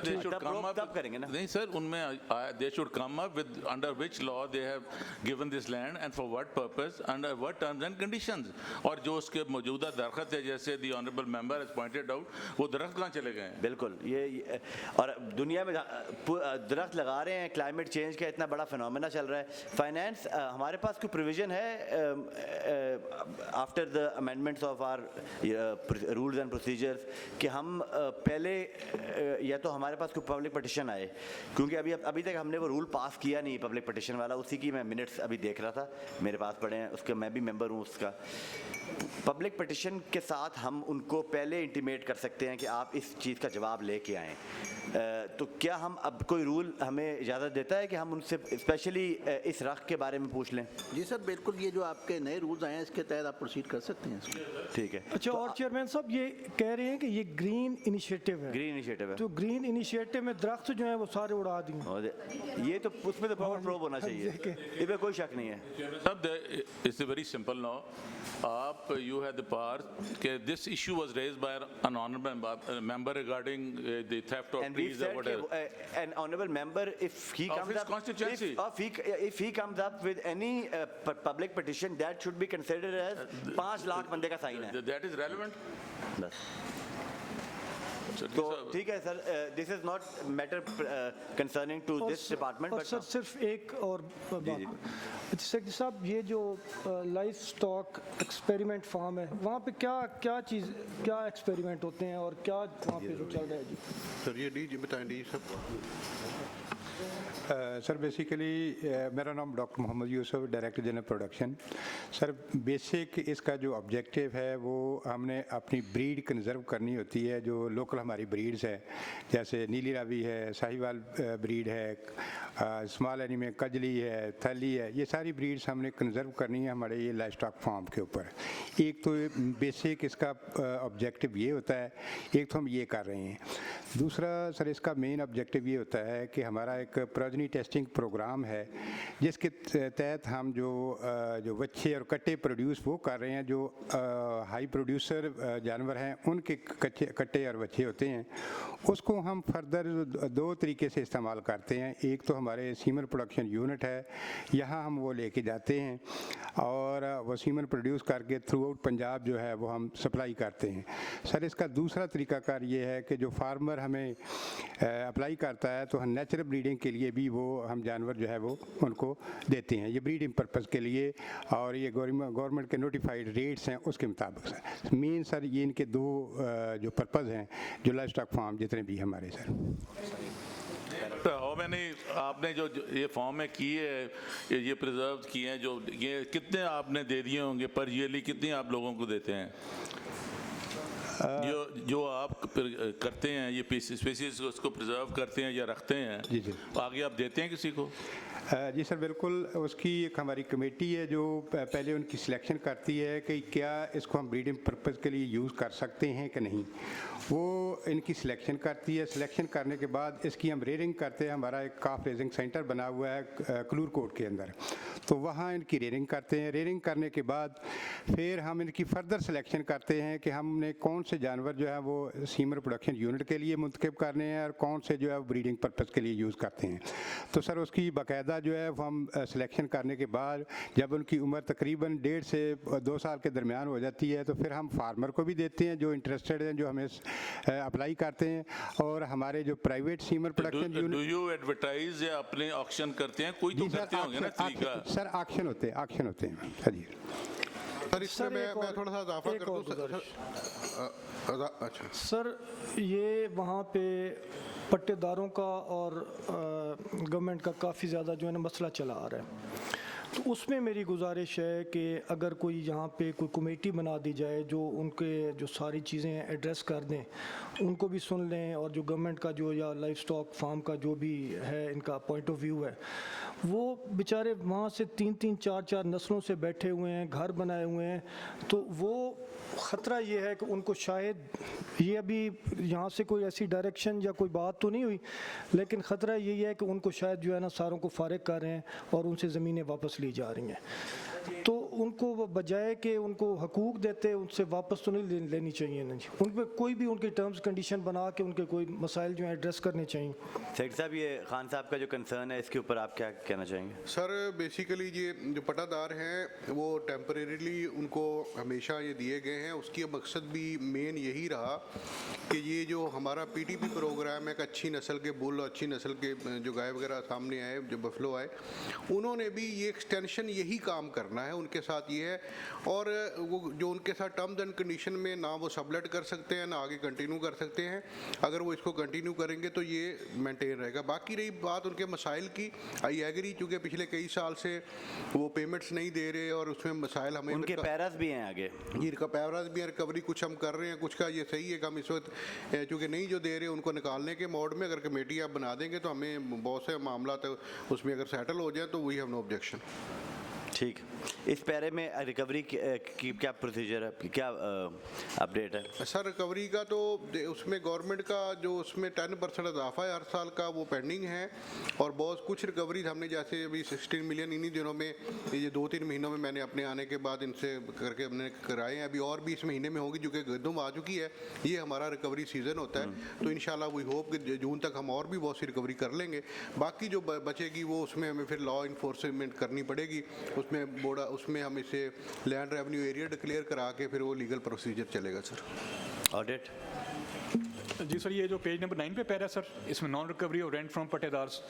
तब करेंगे ना। नहीं सर, उनमें they should come up with under which law they have given this land and for what purpose, under what terms and conditions, और जो उसके मौजूदा दरख्त है, जैसे the honourable member has pointed out, वो दरख्त कहाँ चले गए हैं? बिल्कुल। ये और दुनिया में दरख्त लगा रहे हैं, क्लाइमेट चेंज का इतना बड़ा फिनोमेना चल रहा है। फाइनेंस, हमारे पास कोई प्रोविजन है after the amendments of our rules and procedures कि हम पहले या तो हमारे पास कोई पब्लिक पटिशन आए, क्योंकि अभी तक हमने वो रूल पास किया नहीं पब्लिक पटिशन वाला, उसी की मैं मिनट्स अभी देख रहा था, मेरे पास पड़े हैं, उसका मैं भी मेंबर हूँ उसका। पब्लिक पटिशन के साथ हम उनको पहले इंटीमेट कर सकते हैं कि आप इस चीज़ का जवाब लेके आएँ। तो क्या हम अब कोई रूल हमें इजाज़त देता है कि हम उनसे स्पेशली इस रख के बारे में पूछ लें? जी सर, बिल्कुल। ये जो आपके नए रूल्स आए हैं इसके तहत आप प्रोसीड कर सकते हैं। ठीक है। अच्छा, और चेयरमैन साहब ये कह रहे हैं कि ये ग्रीन इनिशिएटिव है। ग्रीन इनिशिएटिव है, तो ग्रीन इनिशिएटिव में दरख्त जो है वो सारे उड़ा दिए। ये तो उसमें तो प्रॉपर प्रोब होना चाहिए, इसमें कोई शक नहीं है। सब it's a very simple law. आप यू हैव द पावर कि this issue was raised bye N honourable member regarding the theft of trees और whatever, an honorable member, if he comes up, if he comes up with any public petition, that should be considered as 5 lakh बंदे का sign है। That is relevant. बस। तो ठीक है sir, this is not matter concerning to this department, but sir सिर्फ एक और बात, सेक्रेटरी साहब, ये जो लाइफ स्टॉक एक्सपेरिमेंट फार्म है, वहाँ पे क्या एक्सपेरिमेंट होते हैं और क्या वहाँ पे जो चल रहा है जी? सर ये डी जी बताएं, डी साहब। सर बेसिकली मेरा नाम doctor Mohammad Yusuf, director general production. Sir basic इसका जो ऑब्जेक्टिव है वो हमने अपनी ब्रीड कंजर्व करनी होती है, जो लोकल हमारी ब्रीड्स है, जैसे नीली रावी है, साहिवाल ब्रीड है, स्मॉल एनिमल कजली है, थली है, ये सारी ब्रीड्स हमने कंजर्व करनी है हमारे ये लाइफ स्टॉक फार्म के ऊपर। एक तो बेसिक इसका ऑब्जेक्टिव ये होता है, एक तो हम ये कर रहे हैं। दूसरा सर इसका मेन ऑब्जेक्टिव ये होता है कि हमारा एक प्रोजनी टेस्टिंग प्रोग्राम है, जिसके तहत हम जो बच्चे और कट्टे प्रोड्यूस वो कर रहे हैं, जो हाई प्रोड्यूसर जानवर हैं उनके कट्टे और बच्चे होते हैं, उसको हम फर्दर 2 तरीके से इस्तेमाल करते हैं। एक तो हमारे सीमन प्रोडक्शन यूनिट है, यहाँ हम वो लेके जाते हैं और वो सीमन प्रोड्यूस करके थ्रू आउट पंजाब जो है वो हम सप्लाई करते हैं। सर इसका दूसरा तरीकाकार ये है कि जो फार्मर हमें अप्लाई करता है तो हम नेचुरल ब्रीडिंग के लिए भी वो हम जानवर जो है वो उनको देते हैं, ये ब्रीडिंग पर्पज़ के लिए, और ये गवर्नमेंट के नोटिफाइड रेट्स हैं उसके मुताबिक। सर मेन सर ये इनके 2 जो पर्पज़ हैं जो लाइफ स्टॉक फार्म जितने भी हमारे सर। बट हाउ मैनी आपने जो ये फॉर्म में किए है, ये प्रिजर्व किए हैं, जो ये कितने आपने दे दिए होंगे पर ईयरली, कितने आप लोगों को देते हैं? जो आप करते हैं ये स्पीसीज उसको प्रिजर्व करते हैं या रखते हैं, जी जी, आगे आप देते हैं किसी को? जी सर बिल्कुल, उसकी एक हमारी कमेटी है जो पहले उनकी सिलेक्शन करती है कि क्या इसको हम ब्रीडिंग पर्पज़ के लिए यूज़ कर सकते हैं कि नहीं। वो इनकी सिलेक्शन करती है। सिलेक्शन करने के बाद इसकी हम रेयरिंग करते हैं। हमारा एक काफ रेजिंग सेंटर बना हुआ है क्लूर कोट के अंदर, तो वहाँ इनकी रेयरिंग करते हैं। रेयरिंग करने के बाद फिर हम इनकी फर्दर सिलेक्शन करते हैं कि हमने कौन से जानवर जो है वो सीमन प्रोडक्शन यूनिट के लिए मुंतखब करने हैं और कौन से जो है ब्रीडिंग पर्पज़ के लिए यूज़ करते हैं। तो सर उसकी बाकायदा जो है वो हम सिलेक्शन करने के बाद जब उनकी उम्र तकरीबन 1.5 से 2 साल के दरमियान हो जाती है तो फिर हम फार्मर को भी देते हैं जो इंटरेस्टेड हैं, जो हमें अप्लाई करते हैं। और हमारे जो private seamer production unit, do you advertise या अपने ऑक्शन करते हैं? कोई तो करते होंगे ना तरीका। सर ऑक्शन होते हैं हाँ जी। सर इसमें मैं थोड़ा सा इजाफा कर दूं सर। अच्छा सर, ये वहाँ पे पट्टेदारों का और गवर्नमेंट का काफ़ी ज़्यादा जो है ना मसला चला आ रहा है। तो उसमें मेरी गुजारिश है कि अगर कोई यहाँ पे कोई कमेटी बना दी जाए जो उनके जो सारी चीज़ें एड्रेस कर दें, उनको भी सुन लें, और जो गवर्नमेंट का जो या लाइफ स्टॉक फार्म का जो भी है इनका पॉइंट ऑफ व्यू है, वो बेचारे वहाँ से 3-3, 4-4 नस्लों से बैठे हुए हैं, घर बनाए हुए हैं। तो वो ख़तरा ये है कि उनको शायद ये अभी यहाँ से कोई ऐसी डायरेक्शन या कोई बात तो नहीं हुई, लेकिन ख़तरा यही है कि उनको शायद जो है ना सारों को फारिग कर रहे हैं और उनसे ज़मीनें वापस ली जा रही हैं। तो उनको बजाय कि उनको हकूक़ देते उनसे वापस तो नहीं लेनी चाहिए ना जी। उन पर कोई भी उनकी टर्म्स कंडीशन बना के उनके कोई मसाइल जो है एड्रेस करने चाहिए। सेठ साहब, ये खान साहब का जो कंसर्न है इसके ऊपर आप क्या कहना चाहेंगे? सर बेसिकली ये जो पट्टादार हैं वो टेम्परेरीली उनको हमेशा ये दिए गए हैं। उसकी मकसद भी मेन यही रहा कि ये जो हमारा पीटीपी प्रोग्राम है, एक अच्छी नस्ल के बुल, अच्छी नस्ल के जो गाय वगैरह सामने आए, जो बफलो आए, उन्होंने भी ये एक्सटेंशन यही काम करना है उनके साथ ये है। और वो जो उनके साथ टर्म्स एंड कंडीशन में ना वो सबलेट कर सकते हैं ना आगे कंटिन्यू कर सकते हैं। अगर वो इसको कंटिन्यू करेंगे तो ये मेंटेन रहेगा। बाकी रही बात उनके मसाइल की, आई एग्री, चूँकि पिछले कई साल से वो पेमेंट्स नहीं दे रहे और उसमें मसाइल हमें उनके पैरास भी हैं आगे, इनका पैरास भी है, रिकवरी कुछ हम कर रहे हैं, कुछ का ये सही है कि हम इस वक्त चूँकि नहीं जो दे रहे उनको निकालने के मोड में अगर कमेटी आप बना देंगे तो हमें बहुत से मामला तो उसमें अगर सेटल हो जाए तो वी हैव नो ऑब्जेक्शन। ठीक। इस पैरे में रिकवरी की क्या प्रोसीजर है, क्या अपडेट है? सर रिकवरी का तो उसमें गवर्नमेंट का जो उसमें 10% इजाफा है हर साल का, वो पेंडिंग है। और बहुत कुछ रिकवरी हमने जैसे अभी 16 मिलियन इन्हीं दिनों में, ये 2-3 महीनों में मैंने अपने आने के बाद इनसे करके हमने कराए हैं। अभी और भी इस महीने में होगी, जो कि गंदम आ चुकी है। ये हमारा रिकवरी सीज़न होता है, तो इंशाल्लाह वी होप कि जून तक हम और भी बहुत सी रिकवरी कर लेंगे। बाकी जो बचेगी वो उसमें हमें फिर लॉ इन्फोर्समेंट करनी पड़ेगी। उसमें बोर्ड उसमें हम इसे लैंड रेवेन्यू एरिया डिक्लेयर करा के फिर वो लीगल प्रोसीजर चलेगा। सर ऑडिट जी सर, ये जो पेज नंबर 9 पे पैरा सर, इसमें नॉन रिकवरी और रेंट फ्रॉम पट्टेदार्स।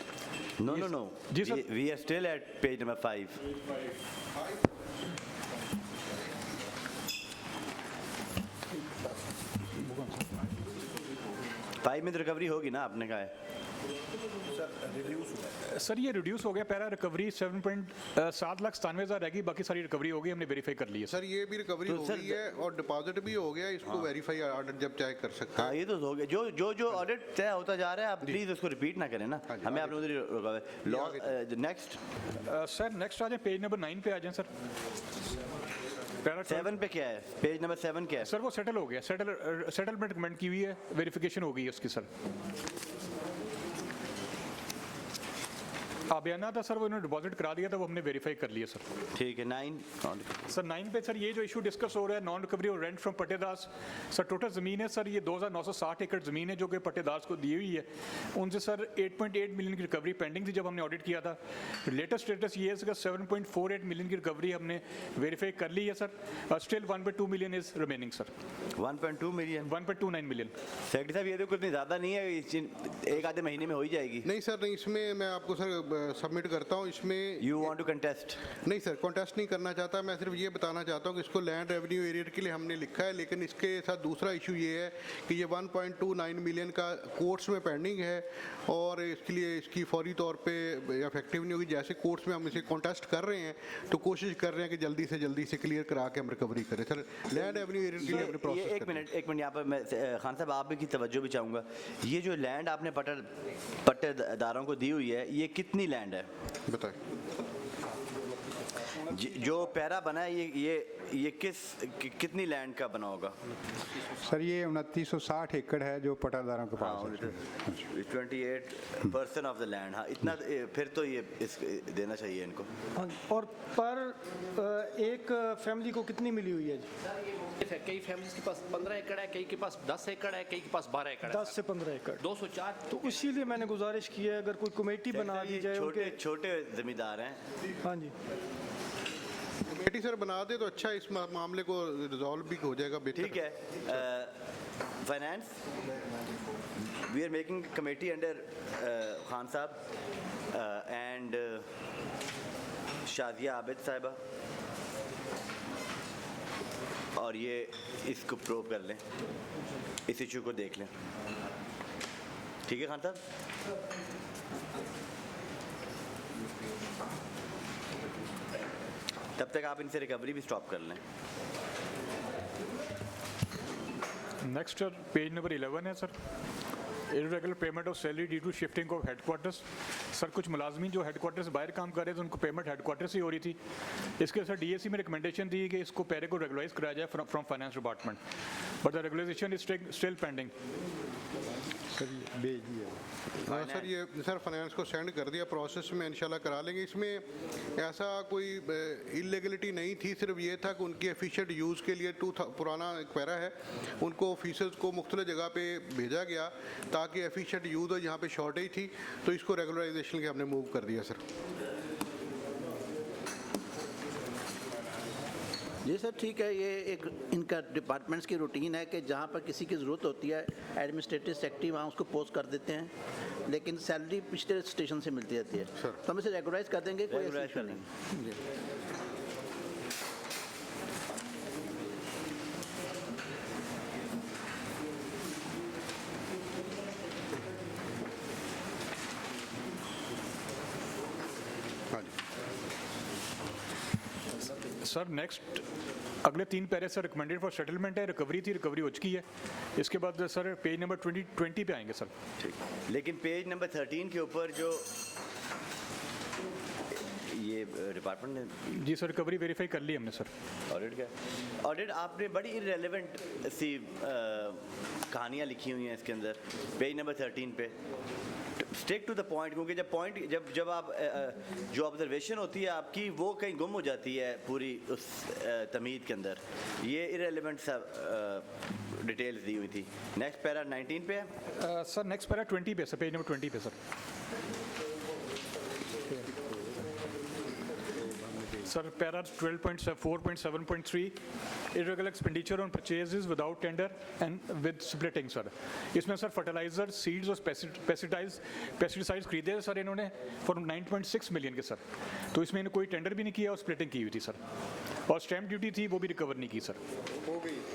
नो जी sir, we are still at page number 5। 5 में रिकवरी होगी ना, आपने कहा है सर ये रिड्यूस हो गया पैरा रिकवरी 7,97,000 रहेगी, बाकी सारी रिकवरी हो गई, हमने वेरीफाई कर ली है। सर ये भी रिकवरी हो गई है और डिपॉजिट भी हो गया, इसको वेरीफाई ऑडिट जब चाहे कर सकते हैं। हाँ ये तो हो गया, जो ऑडिट तय होता जा रहा है, आप प्लीज उसको रिपीट ना करें ना, हमें आप लोग नेक्स्ट सर नेक्स्ट आ जाए, पेज नंबर 9 पे आ जाए सर। 7 पे क्या है? पेज नंबर 7 क्या है? सर वो सेटल हो गया, सेटलमेंट कमेंट की हुई है, वेरिफिकेशन हो गई है उसकी सर। बयाना था सर, वो इन्होंने डिपॉजिट करा दिया था, वो हमने वेरीफाई कर लिया सर। ठीक है। 9 सर 9 पे सर ये जो इशू डिस्कस हो रहा है नॉन रिकवरी और रेंट फ्रॉम पट्टेदार्स, सर टोटल ज़मीन है सर ये 2,960 एकड़ ज़मीन है जो कि पट्टेदार्स को दी हुई है। उनसे सर 8.8 मिलियन की रिकवरी पेंडिंग थी जब हमने ऑडिट किया था। लेटेस्ट स्टेटस ये है सर 7.48 मिलियन की रिकवरी हमने वेरीफाई कर ली है sir. Still 1.2 million is remaining sir. 1.2 million 1.29 million. Secretary साहब ये तो कुछ नहीं ज़्यादा नहीं है, एक आधे महीने में हो ही जाएगी। नहीं सर नहीं, इसमें मैं आपको सर सबमिट करता हूँ इसमें। You want to contest? नहीं सर, कॉन्टेस्ट नहीं करना चाहता, मैं सिर्फ ये बताना चाहता हूँ कि इसको लैंड रेवेन्यू एरियर के लिए हमने लिखा है, लेकिन इसके साथ दूसरा इशू ये है कि ये 1.29 मिलियन का कोर्ट्स में पेंडिंग है और इसके लिए इसकी फौरी तौर पे इफेक्टिव नहीं होगी। जैसे कोर्ट्स में हम इसे कॉन्टेस्ट कर रहे हैं तो कोशिश कर रहे हैं कि जल्दी से क्लियर करा के हम रिकवरी करें। सर लैंड रेवेन्यू एरियर के लिए अपने प्रोसेस। एक मिनट यहाँ पर मैं खान साहब आप की तवज्जो भी चाहूँगा। ये जो लैंड आपने पट्टेदारों को दी हुई है, ये कितनी लैंड है बताएं? जो पैरा बना है ये कितनी लैंड का बना होगा? सर ये 2960 एकड़ है जो पट्टेदारों के पास है। 28% ऑफ द लैंड। हाँ इतना, फिर तो ये देना चाहिए इनको। और पर एक फैमिली को कितनी मिली हुई है जी? कई फैमिलीज के पास 15 एकड़ है, कई के पास 10 एकड़ है, कई के पास 12 एकड़ है। 10 से 15 एकड़ 204। तो इसीलिए मैंने गुजारिश की है अगर कोई कमेटी बना दी जाए। छोटे जमींदार हैं। हाँ जी, कमेटी सर बना दे तो अच्छा, इस मामले को रिजॉल्व भी हो जाएगा बेहतर। ठीक है। Finance, we are making committee under Khan sahab and Shadiya Abid साहिबा, और ये इसको प्रूव कर लें, इस इशू को देख लें। ठीक है खान साहब? तब तक आप इनसे रिकवरी भी स्टॉप कर लें। नेक्स्ट पेज नंबर 11 है sir, irregular payment of salary due to shifting of headquarters. Sir कुछ मुलाजमीन जो हेडक्वार्टर से बाहर काम कर रहे थे उनको पेमेंट हेडक्वार्टर से ही हो रही थी। इसके सर डीएसी में रिकमेंडेशन दी कि इसको पैरे को रेगुलराइज कराया जाए from finance department, but the regularisation is still pending. हाँ सर, ये सर फाइनेंस को सेंड कर दिया, प्रोसेस में इंशाल्लाह करा लेंगे। इसमें ऐसा कोई इलीगलिटी नहीं थी, सिर्फ ये था कि उनकी एफिशिएंट यूज़ के लिए पुराना एक पैरा है, उनको ऑफिसर्स को मुख्तलिफ जगह पे भेजा गया ताकि एफिशिएंट यूज़ हो। यहाँ पे शॉर्टेज थी तो इसको रेगुलराइजेशन के हमने मूव कर दिया सर। जी सर ठीक है, ये एक इनका डिपार्टमेंट्स की रूटीन है कि जहाँ पर किसी की ज़रूरत होती है एडमिनिस्ट्रेटिव सेक्रेटरी वहाँ उसको पोस्ट कर देते हैं, लेकिन सैलरी पिछले स्टेशन से मिलती रहती है। तो हम इसे रेगुलराइज कर देंगे, कोई ऐसा इशू नहीं। जी सर नेक्स्ट अगले 3 पैरे सर रिकमेंडेड फॉर सेटलमेंट है, रिकवरी थी, रिकवरी हो चुकी है। इसके बाद सर पेज नंबर 20 पे आएंगे सर। ठीक, लेकिन पेज नंबर 13 के ऊपर जो ये डिपार्टमेंट ने जी सर रिकवरी वेरीफाई कर ली हमने सर। ऑडिट क्या? ऑडिट आपने बड़ी इररेलेवेंट सी कहानियाँ लिखी हुई हैं इसके अंदर पेज नंबर 13 पे। स्टिक टू द पॉइंट, क्योंकि जब आप जो ऑब्जर्वेशन होती है आपकी वो कहीं गुम हो जाती है पूरी उस तमीद के अंदर। ये इररेलेवेंट सा डिटेल्स दी हुई थी। नेक्स्ट पैरा 19 पे है सर। नेक्स्ट पैरा 20 पे सर, पेज नंबर 20 पे sir. Sir para 12.4.7.3 irregular expenditure on purchases without tender and with splitting sir. इसमें सर फर्टिलाइजर, सीड्स और पेस्टिसाइड्स खरीदे सर इन्होंने फॉर 9.6 मिलियन के सर। तो इसमें इन्होंने कोई टेंडर भी नहीं किया और स्प्लिटिंग की हुई थी सर। और स्टैम्प ड्यूटी थी वो भी रिकवर नहीं की सर।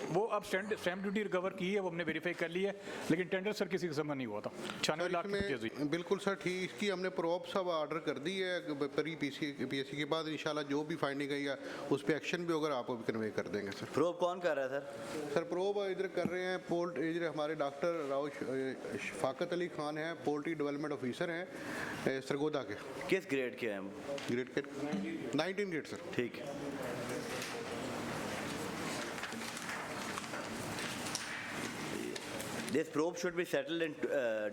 वो अब स्टैम्प ड्यूटी रिकवर की है, वो हमने वेरीफाई कर ली है, लेकिन टेंडर सर किसी किस्म का नहीं हुआ था। 96 लाख की परचेज हुई। बिल्कुल सर ठीक, इसकी हमने प्रोब सब ऑर्डर कर दी है परी पीएससी के बाद। इंशाल्लाह जो भी फाइंडिंग आई है उस पर एक्शन भी होगा, आपको भी कन्वे कर देंगे सर। प्रोब कौन कर रहा है सर? सर प्रोब इधर कर रहे हैं पोल्ट, इधर हमारे डॉक्टर राव शफाकत अली खान हैं, पोल्ट्री डेवलपमेंट ऑफिसर हैं सरगोदा के। किस ग्रेड के हैं? ग्रेड के 19 ग्रेड सर। ठीक है। This probe should be settled and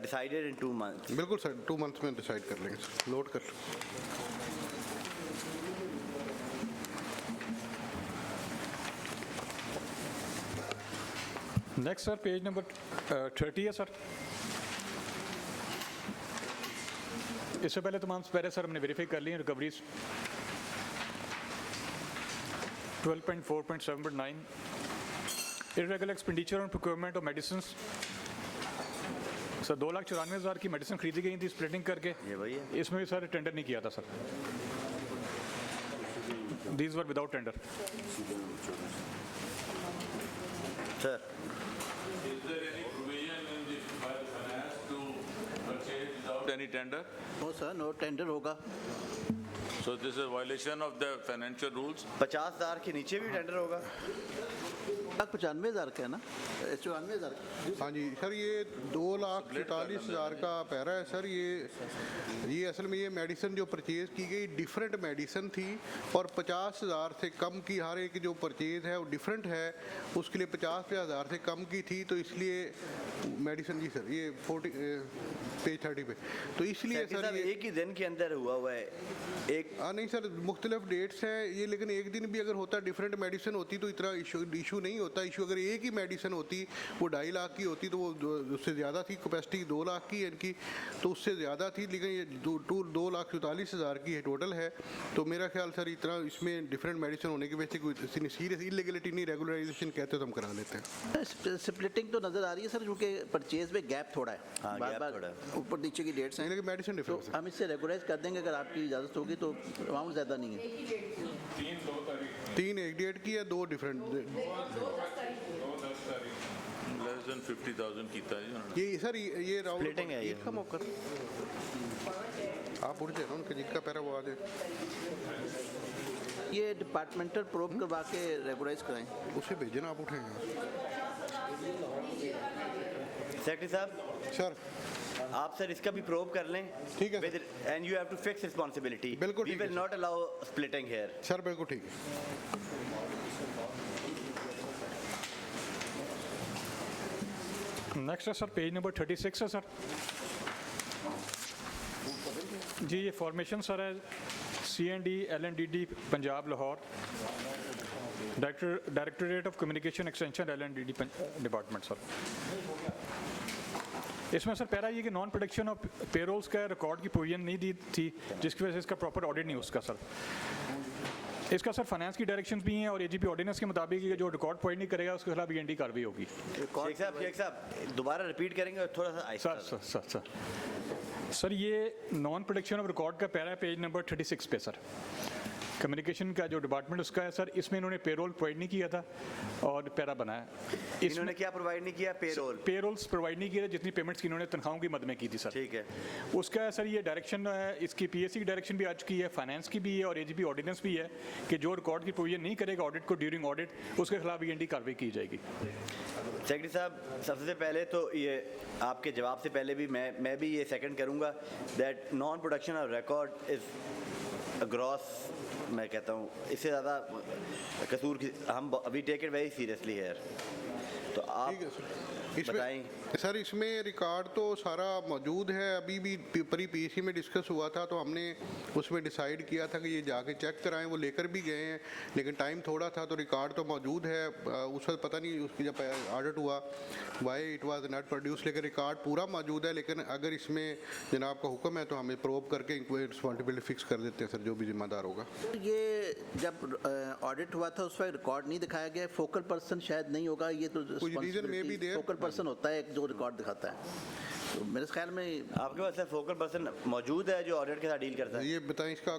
decided in 2 months. बिल्कुल सर, 2 months में डिसाइड कर लेंगे सर। नोट कर लो। नेक्स्ट सर पेज नंबर 30 है सर। इससे पहले तमाम पैरे सर हमने वेरीफाई कर लिए recoveries. 12.4.7.9 irregular expenditure on procurement of medicines sir 2,94,000 की मेडिसिन खरीदी गई थी स्प्लिटिंग करके, ये वही है। इसमें भी सर टेंडर नहीं किया था sir, these were without tender. Sir Is there any provision in the by the finance to purchase without any tender? No sir, no tender होगा। So this is a violation of the financial rules. 50,000 के नीचे भी tender होगा? 1,95,000 का है ना, 94,000 हाँ जी sir, ये 2,44,000 का पैरा है सर। ये असल में ये मेडिसिन जो परचेज़ की गई डिफरेंट मेडिसिन थी और 50,000 से कम की, हर एक जो परचेज़ है वो डिफरेंट है, उसके लिए 50,000 से कम की थी, तो इसलिए मेडिसिन जी सर ये 40 पेज 30 पे, तो इसलिए सर ये एक ही दिन के अंदर हुआ है एक। नहीं सर, मुख्तलिफ डेट्स हैं ये, लेकिन एक दिन भी अगर होता डिफरेंट मेडिसिन होती तो इतना इशू नहीं होता। इशू अगर एक ही मेडिसिन होती, वो 2.5 लाख की होती तो वो उससे ज़्यादा थी, कैपेसिटी 2 लाख की है इनकी, तो उससे ज़्यादा थी, लेकिन ये 2,44,000 की है टोटल है। तो मेरा ख्याल सर इतना इसमें डिफरेंट मेडिसिन होने की वजह से कोई सीरियस इलीगलिटी नहीं, रेगुलराइजेशन कहते तो हम करा लेते हैं। स्प्लिटिंग तो नज़र आ रही है सर, क्योंकि परचेज में गैप थोड़ा है, बार-बार ऊपर नीचे की डेट्स हैं, लेकिन मेडिसिन डिफरेंस हम इससे रेगुलराइज कर देंगे अगर आपकी इजाज़त होगी, तो अमाउंट ज़्यादा नहीं है। 3 एक डेट की है, 2 डिफरेंट। Less than 50,000 कीता है जी। ये सर ये राउंड Splitting है ये। का मौका आप उड़ जाए ना उनके जिनका पैरा वो आ जाए, ये डिपार्टमेंटल प्रोब करवा के रेगुलराइज कराएं, उसे भेजे ना, आप उठेंगे सेक्रेटरी साहब। सर आप सर इसका भी प्रोब कर लें, ठीक है and you have to fix responsibility. बिल्कुल we will not allow splitting here. Sir बिल्कुल ठीक है। नेक्स्ट है सर पेज नंबर 36 है सर जी। ये फॉर्मेशन सर है CND LNDD Punjab Lahore, directorate of communication extension LNDD department sir. इसमें सर पैरा ये कि नॉन प्रोडक्शन ऑफ पेरोल्स का रिकॉर्ड की प्रोविजन नहीं दी थी, जिसकी वजह से इसका प्रॉपर ऑडिट नहीं उसका सर। इसका सर फाइनेंस की डायरेक्शंस भी हैं और AGP ऑर्डिनेंस के मुताबिक जो रिकॉर्ड प्रोवाइड नहीं करेगा उसके खिलाफ END कार्रवाई होगी। शेख साहब दोबारा रिपीट करेंगे और थोड़ा सा सर सर ये नॉन प्रोडक्शन ऑफ रिकॉर्ड का पैरा पेज नंबर 36 पे सर, कम्युनिकेशन का जो डिपार्टमेंट उसका है सर, इसमें इन्होंने पेरोल प्रोवाइड नहीं किया था और पैरा बनाया। इन्होंने क्या प्रोवाइड नहीं किया? पेरोल्स प्रोवाइड नहीं किया, जितनी पेमेंट्स की इन्होंने तनख्वाहों की मद में की थी सर। ठीक है, उसका सर ये डायरेक्शन है, इसकी PSC की डायरेक्शन भी आ चुकी है, फाइनेंस की भी है और AGP ऑर्डिनेंस भी है कि जो रिकॉर्ड की प्रोविजन नहीं करेगा ऑडिट को ड्यूरिंग ऑडिट, उसके खिलाफ END कार्रवाई की जाएगी। सेक्रेटरी साहब सबसे पहले तो ये आपके जवाब से पहले भी मैं भी ये सेकंड करूंगा that non production of record is gross, मैं कहता हूँ इससे ज़्यादा कसूर की हम अभी टेक इट वेरी सीरियसली है। तो आप बताएं सर, इसमें रिकॉर्ड तो सारा मौजूद है, अभी भी प्री PSC में डिस्कस हुआ था तो हमने उसमें डिसाइड किया था कि ये जाके चेक कराएं, वो लेकर भी गए हैं, लेकिन टाइम थोड़ा था तो रिकॉर्ड तो मौजूद है। उस वक्त पता नहीं उसकी जब ऑडिट हुआ why it was not produce, लेकिन रिकॉर्ड पूरा मौजूद है। लेकिन अगर इसमें जनाब का हुक्म है तो हमें प्रोब करके इंक्वायरी रिस्पॉन्सिबिलिटी फिक्स कर देते हैं सर, जो भी जिम्मेदार होगा। ये जब ऑडिट हुआ था उस वक्त रिकॉर्ड नहीं दिखाया गया, फोकल पर्सन शायद नहीं होगा, ये तो फोकल पर्सन होता है जो रिकॉर्ड दिखाता है। तो मेरे ख्याल में आपके पास फोकल पर्सन मौजूद है जो ऑडिट के साथ डील करता है। ये बताएं, इसका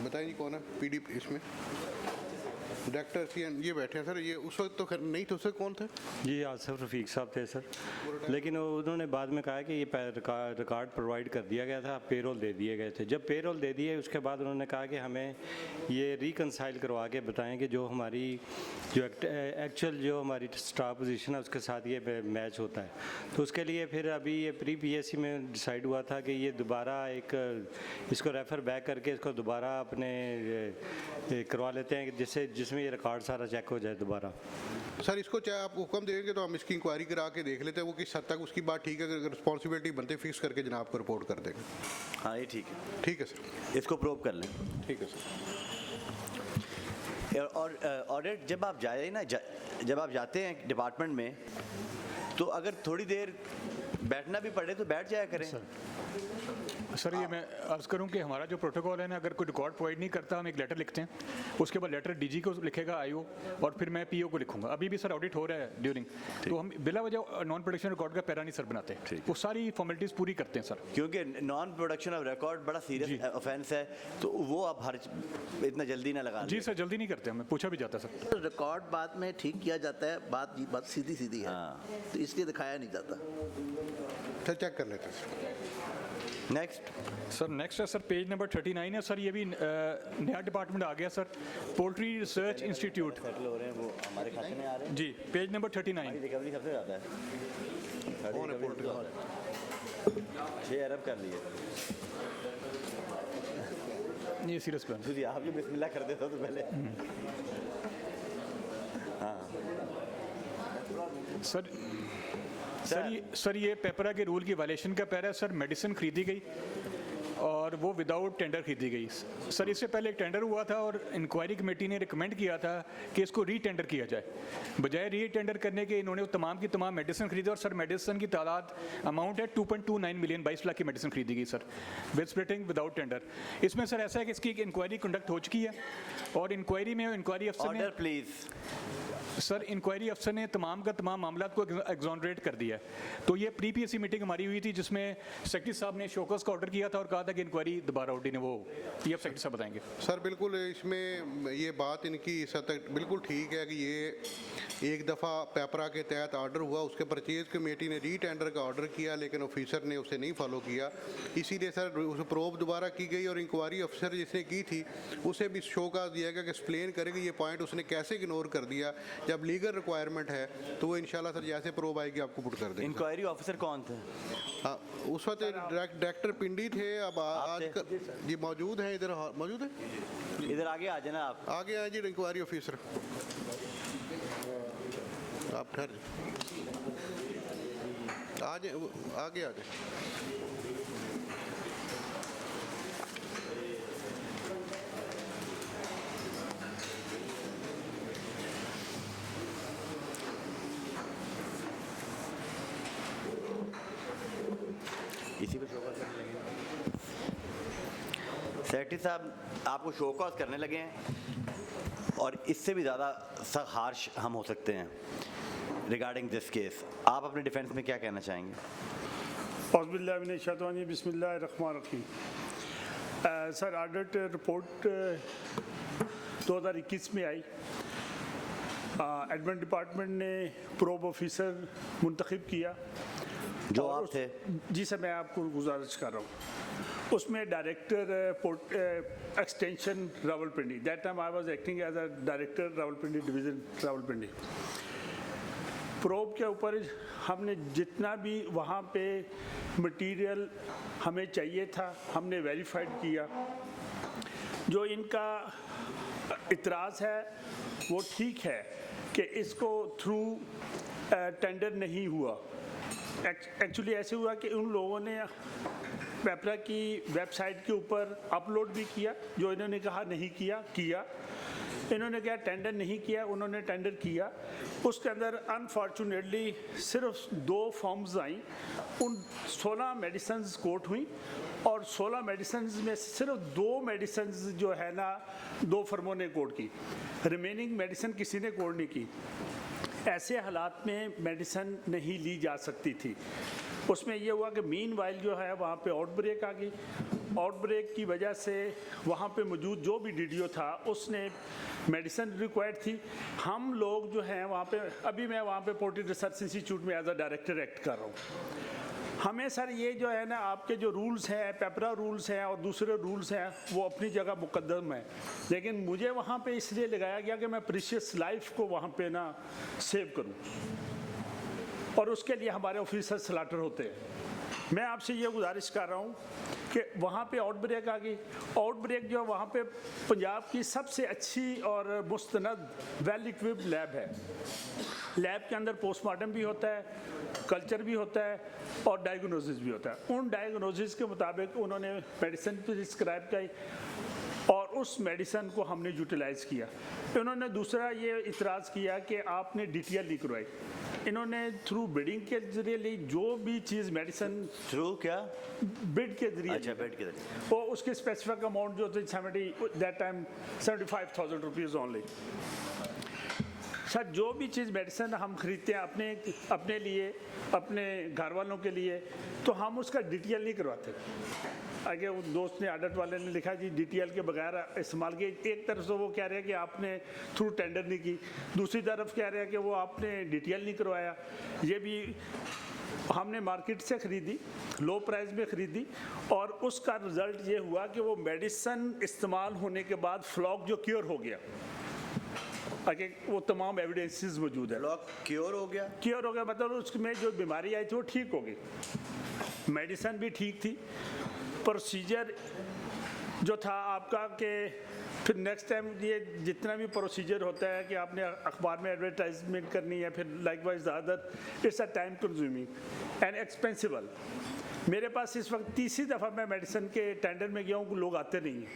बताएं जी कौन है PD इसमें डायरेक्टर CN ये बैठे हैं सर, ये उस वक्त तो नहीं थे, उससे कौन थे? जी आसिफ रफ़ीक साहब थे सर, लेकिन उन्होंने बाद में कहा कि ये रिकॉर्ड प्रोवाइड कर दिया गया था, पेरोल दे दिए गए थे। जब पेरोल दे दिए उसके बाद उन्होंने कहा कि हमें ये रिकनसाइल करवा के बताएं कि जो हमारी जो एक्चुअल जो हमारी स्टाफ पोजीशन है उसके साथ ये मैच होता है। तो उसके लिए फिर अभी ये प्री PSC में डिसाइड हुआ था कि ये दोबारा इसको रेफ़र बैक करके इसको दोबारा अपने करवा लेते हैं जिसमें ये रिकॉर्ड सारा चेक हो जाए दोबारा। सर इसको चाहे आप हुक्म देंगे तो हम इसकी इंक्वायरी करा के देख लेते हैं वो किस हद तक उसकी बात ठीक है, अगर रिस्पॉन्सिबिलिटी बनते फिक्स करके जनाब को रिपोर्ट कर देंगे। हाँ ये ठीक है सर, इसको प्रोब कर लें। ठीक है सर। और ऑडिट जब आप जाए ना जब आप जाते हैं डिपार्टमेंट में तो अगर थोड़ी देर बैठना भी पड़े तो बैठ जाया करें। सर ये मैं अर्ज़ करूं कि हमारा जो प्रोटोकॉल है ना, अगर कोई रिकॉर्ड प्रोवाइड नहीं करता हम एक लेटर लिखते हैं, उसके बाद लेटर डीजी को लिखेगा आईओ, और फिर मैं पीओ को लिखूंगा। अभी भी सर ऑडिट हो रहा है ड्यूरिंग, तो हम बिला वजह नॉन प्रोडक्शन रिकॉर्ड का पैरा नहीं सर बनाते, वो सारी फॉर्मेलिटीज़ पूरी करते हैं सर। क्योंकि नॉन प्रोडक्शन ऑफ रिकॉर्ड बड़ा सीरियस ऑफेंस है, तो वो आप हर इतना जल्दी ना लगा। जी सर, जल्दी नहीं करते, हमें पूछा भी जाता है सर। रिकॉर्ड बाद में ठीक किया जाता है, बात सीधी सीधी है, तो इसलिए दिखाया नहीं जाता। सर चेक कर लेते हैं। नेक्स्ट है सर पेज नंबर 39 है सर, ये भी नया डिपार्टमेंट आ गया सर, पोल्ट्री रिसर्च इंस्टीट्यूट हो रहे हैं, वो हमारे खाते में आ रहे हैं जी, पेज नंबर 39। रिकवरी सबसे ज़्यादा है, 6 अरब कर लिए। ये सीरियस प्लान जी, आप जो बिस्मिल्लाह कर देते हो तो पहले। हाँ सर ये पेपरा के रूल की वायलेशन का पैरा है सर। मेडिसिन खरीदी गई और वो विदाउट टेंडर खरीदी गई सर। इससे पहले एक टेंडर हुआ था और इंक्वायरी कमेटी ने रिकमेंड किया था कि इसको री टेंडर किया जाए। बजाय री टेंडर करने के इन्होंने तमाम की तमाम मेडिसिन खरीदी, और सर मेडिसिन की तादाद अमाउंट है 2.29 मिलियन, 22 लाख की मेडिसिन खरीदी गई sir, with splitting without tender. इसमें सर ऐसा है कि इसकी एक इंक्वायरी कंडक्ट हो चुकी है, और इंक्वायरी में इंक्वायरी अफसर ने सर इंक्वायरी अफसर ने तमाम का तमाम मामला को एग्जॉनरेट कर दिया है। तो ये प्री पीएससी मीटिंग हमारी हुई थी, जिसमें सेक्रेटरी साहब ने शोकस का ऑर्डर किया था और कहा था कि इंक्वायरी दोबारा ऑर्डर वो ये सेक्रेटरी साहब बताएंगे। सर बिल्कुल इसमें ये बात इनकी इस हद तक बिल्कुल ठीक है कि ये एक दफ़ा पेपरा के तहत ऑर्डर हुआ, उसके परचेज कमेटी ने री टेंडर का ऑर्डर किया, लेकिन ऑफिसर ने उसे नहीं फॉलो किया, इसीलिए सर उस प्रोब दोबारा की गई, और इंक्वायरी अफसर जिसने की थी उसे भी शोकाज दिया गया कि एक्सप्लेन करेंगे ये पॉइंट उसने कैसे इग्नोर कर दिया। जब लीगल रिक्वायरमेंट है तो वो इंशाल्लाह सर जैसे प्रोब आएगी आपको पुट कर देंगे। इंक्वायरी ऑफिसर कौन थे? उस वक्त डायरेक्टर पिंडी थे, अब आज जी मौजूद हैं, इधर मौजूद है, इधर आगे आ जाना, आप आगे आए जी। इंक्वायरी ऑफिसर आप ठहर आगे आगे आगे। इसी पे शोकॉज करने लगे सेक्रेटरी साहब, आपको शोकॉज करने लगे हैं, और इससे भी ज़्यादा हार्श हम हो सकते हैं रिगार्डिंग दिस केस। आप अपने डिफेंस में क्या कहना चाहेंगे? बिस्मिल्लाहिर्रहमानिर्रहीम। सर ऑडिट रिपोर्ट 2021 में आई, एडमिन डिपार्टमेंट ने प्रोब ऑफिसर मुंतखब किया, जो आप थे। जी सर, मैं आपको गुजारिश कर रहा हूँ। उसमें director extension Rawalpindi, that time I was acting as a director Rawalpindi division Rawalpindi. Probe के ऊपर हमने जितना भी वहाँ पे मटेरियल हमें चाहिए था हमने वेरीफाइड किया। जो इनका इतराज़ है वो ठीक है कि इसको थ्रू टेंडर नहीं हुआ। एक्चुअली ऐसे हुआ कि उन लोगों ने पेपरा की वेबसाइट के ऊपर अपलोड भी किया, जो इन्होंने कहा नहीं किया। इन्होंने क्या टेंडर नहीं किया, उन्होंने टेंडर किया। उसके अंदर अनफॉर्चुनेटली सिर्फ 2 फॉर्म्स आई, उन 16 मेडिसिन्स कोट हुई, और 16 मेडिसिन्स में सिर्फ 2 मेडिसिन्स जो है ना 2 फर्मों ने कोट की, रिमेनिंग मेडिसिन किसी ने कोट नहीं की। ऐसे हालात में मेडिसिन नहीं ली जा सकती थी। उसमें यह हुआ कि मीन वाइल जो है वहाँ पे आउटब्रेक आ गई। आउटब्रेक की वजह से वहाँ पे मौजूद जो भी डीडीओ था उसने मेडिसिन रिक्वायर्ड थी। हम लोग जो हैं वहाँ पे, अभी मैं वहाँ पे पोल्ट्री रिसर्च इंस्टीट्यूट में एज अ डायरेक्टर एक्ट कर रहा हूँ। हमें सर ये जो है ना आपके जो रूल्स हैं, पेपरा रूल्स हैं और दूसरे रूल्स हैं, वो अपनी जगह मुकद्दम है, लेकिन मुझे वहाँ पे इसलिए लगाया गया कि मैं प्रीशियस लाइफ को वहाँ पे ना सेव करूँ, और उसके लिए हमारे ऑफिसर स्लाटर होते हैं। मैं आपसे ये गुजारिश कर रहा हूँ कि वहाँ पे आउटब्रेक आ गई। आउटब्रेक जो वहाँ पे पंजाब की सबसे अच्छी और मुस्तनद वेल इक्विप्ड लैब है। लैब के अंदर पोस्टमार्टम भी होता है, कल्चर भी होता है और डायग्नोसिस भी होता है। उन डायग्नोसिस के मुताबिक उन्होंने मेडिसिन प्रिस्क्राइब की और उस मेडिसिन को हमने यूटिलाइज़ किया। उन्होंने दूसरा ये इतराज़ किया कि आपने DTL नहीं करवाई। इन्होंने थ्रू बिडिंग के जरिए ली जो भी चीज़ मेडिसिन थ्रू क्या बिड के जरिए, अच्छा बिड के जरिए, वो उसकी स्पेसिफिक अमाउंट जो थी 75,000 रुपीज़ ओनली। सर जो भी चीज़ मेडिसिन हम खरीदते हैं अपने लिए, अपने घर वालों के लिए, तो हम उसका डिटेल नहीं करवाते। आगे वो दोस्त ने ऑडिट वाले ने लिखा जी डिटेल के बगैर इस्तेमाल किए। एक तरफ से वो कह रहे हैं कि आपने थ्रू टेंडर नहीं की, दूसरी तरफ कह रहे हैं कि वो आपने डिटेल नहीं करवाया। ये भी हमने मार्केट से ख़रीदी, लो प्राइस में ख़रीदी, और उसका रिज़ल्ट ये हुआ कि वो मेडिसिन इस्तेमाल होने के बाद फ्लॉक जो क्योर हो गया, आगे वो तमाम एविडेंसेस मौजूद है। फ्लॉक क्योर हो गया? क्योर हो गया मतलब उसमें जो बीमारी आई थी वो ठीक हो गई, मेडिसिन भी ठीक थी, प्रोसीजर जो था आपका कि फिर नेक्स्ट टाइम ये जितना भी प्रोसीजर होता है कि आपने अखबार में एडवर्टाइजमेंट करनी है, फिर likewise other, it's a time consuming and expensible. मेरे पास इस वक्त तीसरी दफ़ा मैं मेडिसिन के टेंडर में गया हूँ, लोग आते नहीं हैं,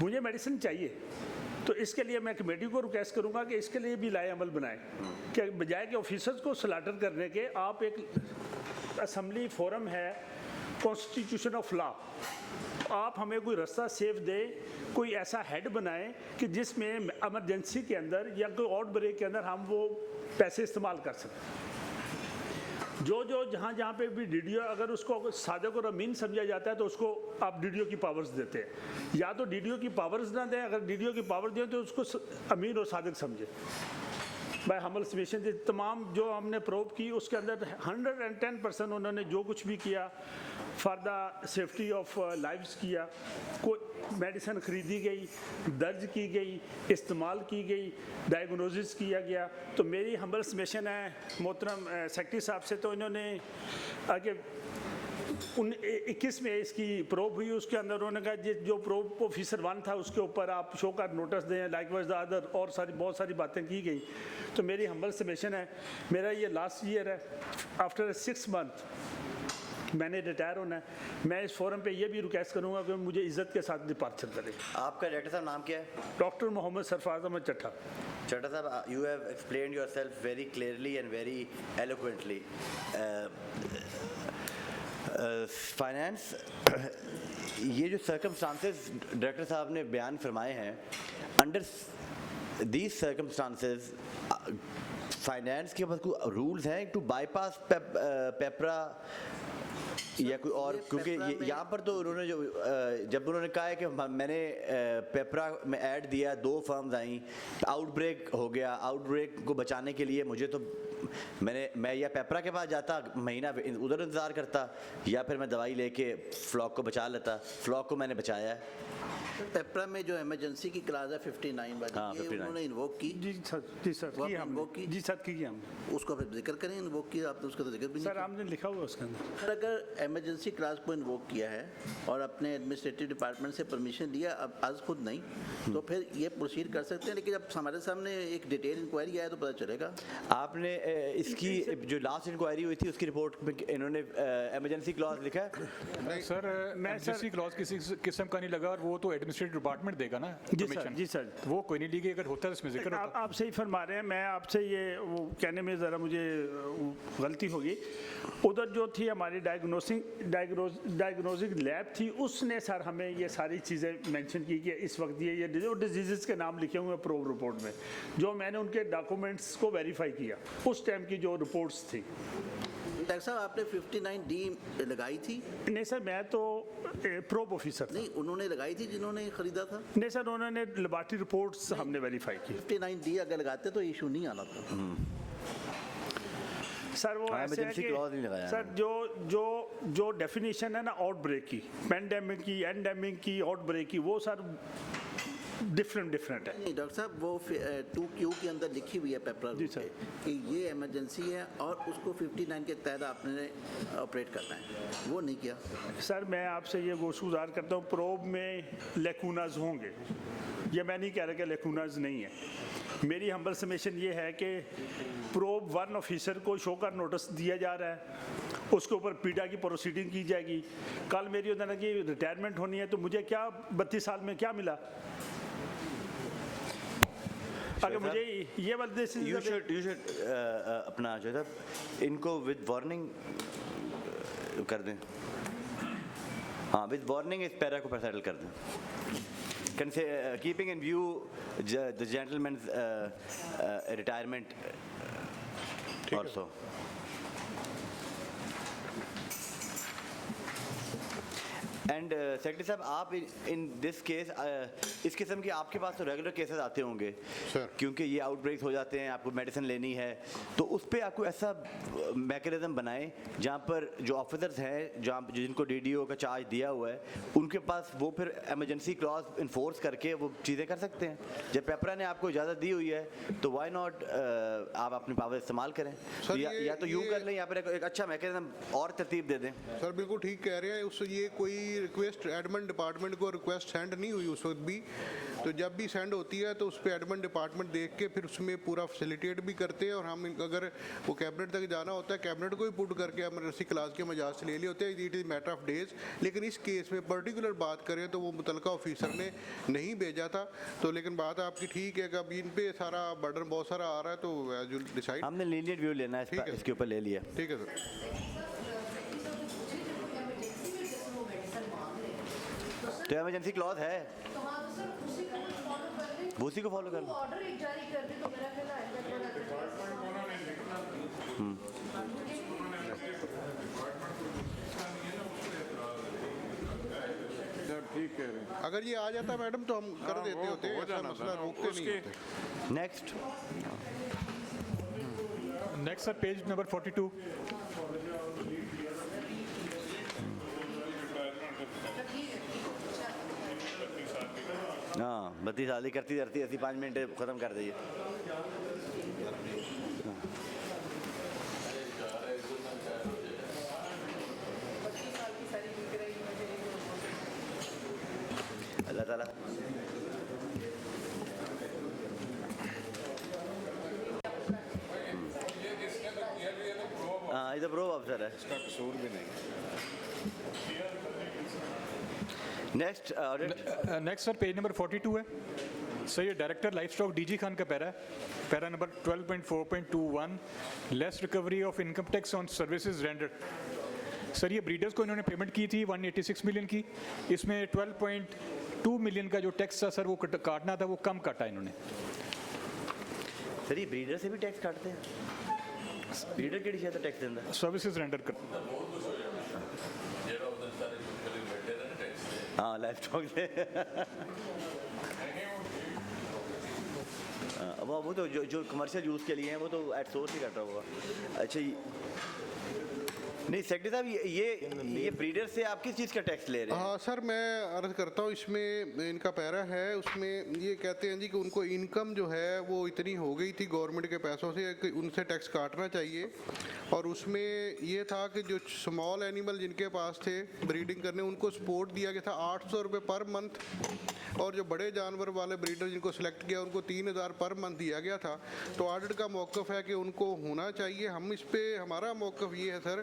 मुझे मेडिसिन चाहिए। तो इसके लिए मैं कमेटी को रिक्वेस्ट करूंगा कि इसके लिए भी लाए अमल बनाएं कि बजाय के ऑफिसर्स को स्लॉटर करने के आप एक असम्बली फोरम है, कॉन्स्टिट्यूशन ऑफ लॉ, आप हमें कोई रास्ता सेफ दे, कोई ऐसा हेड बनाएं कि जिसमें इमरजेंसी के अंदर या कोई आउट ब्रेक के अंदर हम वो पैसे इस्तेमाल कर सकें। जो जहाँ पे भी डीडीओ अगर उसको सादिक और अमीन समझा जाता है तो उसको आप डीडीओ की पावर्स देते हैं, या तो डीडीओ की पावर्स ना दें, अगर डीडीओ की पावर दें तो उसको अमीन और सादिक समझे। बाय हमल सबमिशन तमाम जो हमने प्रोब की उसके अंदर 110% उन्होंने जो कुछ भी किया for the safety of lives किया, कोई मेडिसिन खरीदी गई, दर्ज की गई, इस्तेमाल की गई, डायग्नोसिस किया गया। तो मेरी हमल सबमिशन है मोहतरम सेक्रेटरी साहब से, तो इन्होंने आगे 21 में इसकी प्रोब हुई, उसके अंदर उन्होंने कहा जो प्रोब ऑफिसर 1 था उसके ऊपर आप शो का नोटिस दें, लाइकवाइज अदर और बहुत सारी बातें की गई। तो मेरी हम्बल सबमिशन है, मेरा ये लास्ट ईयर है, आफ्टर 6 मंथ मैंने रिटायर होना है। मैं इस फोरम पे ये भी रिक्वेस्ट करूंगा कि मुझे इज्जत के साथ डिपार्चर करें। आपका डायरेक्टर साहब नाम क्या है? डॉक्टर मोहम्मद सरफराज अहमद चट्टा। चट्टा साहब, you have explained yourself very clearly and very eloquently. Finance ये जो सर्कमस्टांसेस डायरेक्टर साहब ने बयान फरमाए हैं, अंडर दीज सर्कमस्टांसेस फाइनेंस के पास कोई रूल्स हैं टू बाईपास पेपरा या कोई और? क्योंकि यहाँ पर तो उन्होंने जब उन्होंने कहा है कि मैंने पेपरा में ऐड दिया, 2 फर्म्स आई, आउटब्रेक हो गया, आउटब्रेक को बचाने के लिए मुझे तो मैं या पेपरा के पास जाता, महीना उधर इंतज़ार करता, या फिर मैं दवाई लेके फ्लॉक को बचा लेता। फ्लॉक को मैंने बचाया है। पेपरा में जो इमरजेंसी की क्लास है 59 वाली, हाँ, 59 उन्होंने इन्वोक की। जी सर की हमने, जी सर की हमने। उसको फिर जिक्र करें इन्वोक की, आपने उसका तो जिक्र भी नहीं सर हमने लिखा हुआ उसके अंदर। अगर इमरजेंसी क्लास को इन्वोक किया है और अपने एडमिनिस्ट्रेटिव डिपार्टमेंट से परमिशन लिया, अब आज खुद नहीं, तो फिर ये प्रोसीड कर सकते हैं, लेकिन जब हमारे सामने एक डिटेल इंक्वायरी आया तो पता चलेगा। आपने इसकी जो लास्ट इंक्वायरी हुई थी उसकी रिपोर्ट में इन्होंने इमरजेंसी क्लॉज लिखा है? सर इमरजेंसी क्लॉज किसी किस्म का नहीं लगा, और वो तो एडमिनिस्ट्रेटिव डिपार्टमेंट देगा ना। जी सर वो कोई नहीं लीगी, अगर होता है इसमें जिक्र होता। आप सही फरमा रहे हैं, मैं आपसे ये वो कहने में ज़रा मुझे गलती होगी। उधर जो थी हमारी डायग्नोस्टिक लैब थी, उसने सर हमें ये सारी चीज़ें मेंशन की कि इस वक्त ये डिजीज़ के नाम लिखे हुए हैं प्रोब रिपोर्ट में, जो मैंने उनके डॉक्यूमेंट्स को वेरीफाई किया, उस टाइम की जो रिपोर्ट्स थी। डॉक्टर साहब आपने 59D लगाई थी? नहीं सर, मैं तो प्रोब ऑफिसर नहीं, उन्होंने लगाई थी जिन्होंने खरीदा था? नहीं सर, उन्होंने लेबॉरेटरी रिपोर्ट्स हमने वेरीफाई की। 59D अगर लगाते तो इशू नहीं आना था। सर वो ऐसे है कि सर जो डेफिनेशन है ना आउटब्रेक की, पेंडेमिक की, एंडेमिक की, आउटब्रेक की, वो सर डिफरेंट है। नहीं डॉक्टर साहब, वो 2Q के अंदर लिखी हुई है पेपर कि ये इमरजेंसी है और उसको 59 के तहत आपने ऑपरेट करना है, वो नहीं किया। सर मैं आपसे ये गुज़ार करता हूँ, प्रोब में लेकूनाज होंगे, ये मैं नहीं कह रहा कि लेकूनाज नहीं है। मेरी हम्बल सबमिशन ये है कि प्रोब 1 ऑफिसर को शो का नोटिस दिया जा रहा है, उसके ऊपर पीडा की प्रोसीडिंग की जाएगी। कल मेरी उधर की रिटायरमेंट होनी है, तो मुझे क्या 32 साल में क्या मिला? अगर मुझे ये वाला दिस यू शुड अपना जो है इनको विद वार्निंग कर दें, हाँ विद वार्निंग इस पैरा को सेटल कर दें। Keeping in view the gentleman retirement also. And secretary साहब, आप इन दिस केस इस किस्म के आपके पास तो रेगुलर केसेस आते होंगे क्योंकि ये आउटब्रेक्स हो जाते हैं, आपको मेडिसिन लेनी है, तो उस पर आपको ऐसा मैकेनिज्म बनाएं जहाँ पर जो ऑफिसर्स हैं, जहाँ जिनको डीडीओ का चार्ज दिया हुआ है, उनके पास वो फिर एमरजेंसी क्लॉज इन्फोर्स करके वो चीज़ें कर सकते हैं। जब पेपरा ने आपको इजाज़त दी हुई है तो वाई नॉट आप अपनी पावर इस्तेमाल करें, या तो यूँ कर लें या फिर एक अच्छा मैकेनिज्म और तरतीब दे दें। सर बिल्कुल ठीक कह रहे हैं। उससे ये कोई रिक्वेस्ट एडमिन डिपार्टमेंट को रिक्वेस्ट सेंड नहीं हुई उस वक्त भी, तो जब भी सेंड होती है तो उस पर एडमिन डिपार्टमेंट देख के फिर उसमें पूरा फैसिलिटेट भी करते हैं, और हम अगर वो कैबिनेट तक जाना होता है कैबिनेट को भी पुट करके एमरजेंसी क्लास के मजाज से ले लिए होते हैं, it is matter of days. लेकिन इस केस में पर्टिकुलर बात करें तो वो मुतलका ऑफिसर ने नहीं भेजा था, तो लेकिन बात आपकी ठीक है कि अब इन पे सारा बर्डन बहुत सारा आ रहा है, तो डिसाइड हमने लीनियंट व्यू लेना है इसके ऊपर ले लिया। ठीक है सर। तो एमरजेंसी क्लॉज है, उसी को फॉलो कर लो। ऑर्डर एक जारी कर दे तो मेरा ख्याल ठीक है। अगर ये आ जाता मैडम तो हम कर देते होते हैं, ऐसा मसला रोकते नहीं होते। Next sir page number 42। हाँ 32 साल करती करती ऐसी 5 मिनट ख़त्म कर दीजिए। अल्लाह ताला हाँ इधर प्रो अफसर है, इसका कसूर भी नहीं। Next next sir page number 42 है सर। ये director livestock DG Khan का पैरा है, para number 12.4.21 less recovery of income tax on services rendered. Sir ये ब्रीडर्स को इन्होंने पेमेंट की थी 186 मिलियन की, इसमें 12.2 मिलियन का जो टैक्स था सर वो काटना था, वो कम काटा इन्होंने। सर ये ब्रीडर से भी टैक्स काटते हैं? ब्रीडर केड़ी शायद टैक्स देंदा? सर्विसेज रेंडर कर। हाँ लाइफ स्टॉक से वो तो जो कमर्शियल यूज़ के लिए हैं वो तो एट सोर्स ही कट रहा होगा। अच्छा नहीं सेक्रेटरी साहब, ये ब्रीडर से आप किस चीज़ का टैक्स ले रहे हैं? हाँ सर मैं अर्ज़ करता हूँ, इसमें इनका पैरा है, उसमें ये कहते हैं जी कि उनको इनकम जो है वो इतनी हो गई थी गवर्नमेंट के पैसों से कि उनसे टैक्स काटना चाहिए, और उसमें ये था कि जो स्मॉल एनिमल जिनके पास थे ब्रीडिंग करने उनको सपोर्ट दिया गया था 800 रुपये पर मंथ, और जो बड़े जानवर वाले ब्रीडर जिनको सिलेक्ट किया उनको 3000 पर मंथ दिया गया था। तो ऑडिट का मौक़िफ़ है कि उनको होना चाहिए। हम इस पर हमारा मौक़िफ़ ये है सर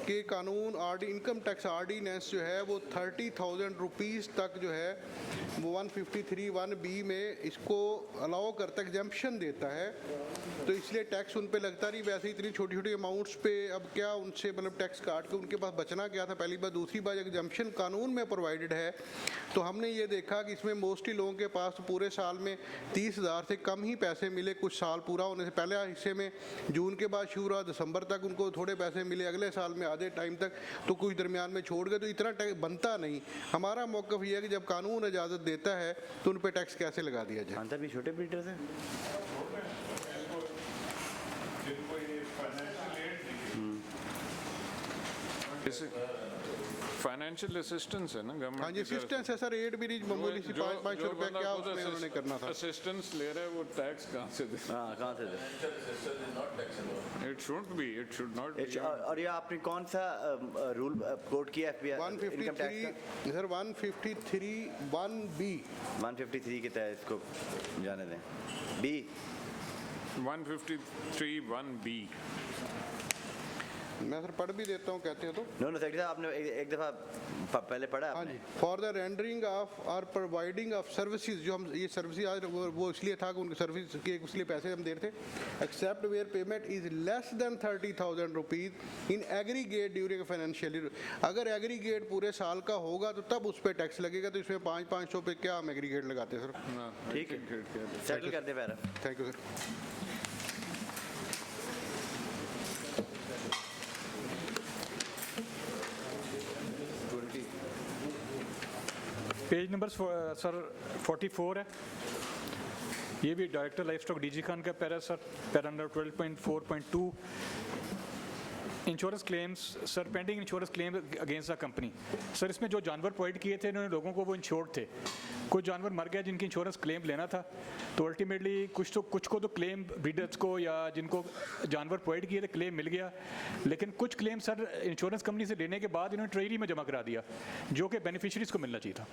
कि कानून इनकम टैक्स ऑर्डिनेंस जो है वो 30,000 रुपीज़ तक जो है वो 153(1)B में इसको अलाउ करता, एग्जम्पशन देता है, तो इसलिए टैक्स उन पे लगता नहीं। वैसे इतनी छोटी छोटी अमाउंट्स पे अब क्या उनसे मतलब टैक्स काट के उनके पास बचना क्या था, पहली बार। दूसरी बात एग्जम्पशन कानून में प्रोवाइडेड है, तो हमने ये देखा कि इसमें मोस्टली लोगों के पास तो पूरे साल में 30,000 से कम ही पैसे मिले। कुछ साल पूरा होने से पहले हिस्से में जून के बाद शुरू हुआ, दिसंबर तक उनको थोड़े पैसे मिले, अगले साल में आधे टाइम तक, तो कुछ दरमियान में छोड़ गए, तो इतना टैक्स बनता नहीं। हमारा मौक़िफ़ ये है कि जब कानून इजाज़त देता है तो उन पर टैक्स कैसे लगा दिया जाए। अंदर भी छोटे ब्रीडर्स हैं? फाइनेंशियल असिस्टेंस है ना गवर्नमेंट? हाँ जी असिस्टेंस है सर, एड भी नहीं मामूली सी 500 रुपये क्या उसमें उन्होंने करना था। असिस्टेंस ले रहे हैं वो टैक्स कहाँ से दे? हाँ कहाँ से दे? It should be, it should not be. और ये आपने कौन सा रूल कोट किया FBI? 153 सर 153(1)B 153 के तहत इसको जाने दें। B 153(1)B मैं सर पढ़ भी देता हूँ कहते हैं तो नो सेक्रेटरी साहब आपने एक दफ़ा पहले पढ़ा आपने? फॉर द रेंडरिंग ऑफ और प्रोवाइडिंग ऑफ सर्विसेज, जो हम ये सर्विसेज आज वो इसलिए था कि उनके सर्विस के इसलिए पैसे हम दे रहे थे, except where payment is less than 30,000 rupees in aggregate during financial year. अगर एग्रीगेट पूरे साल का होगा तो तब उस पर टैक्स लगेगा, तो इसमें 500 पे क्या हम एग्रीगेट लगाते हैं सर? ठीक है, सेटल करते para. Thank you sir. Page number sir 44 है, ये भी director livestock DG Khan का para sir, para number 12.4.2 insurance claims sir, pending insurance claim against the company. Sir इसमें जो जानवर प्रोवाइड किए थे इन्होंने लोगों को, वो इंश्योर्ड थे, कुछ जानवर मर गया जिनकी इंश्योरेंस क्लेम लेना था, तो अल्टीमेटली कुछ को तो क्लेम ब्रीडर्स को या जिनको जानवर प्रोवाइड किए थे क्लेम मिल गया, लेकिन कुछ क्लेम सर इंश्योरेंस कंपनी से लेने के बाद इन्होंने ट्रेजरी में जमा करा दिया जो कि बेनिफिशरीज को मिलना चाहिए था।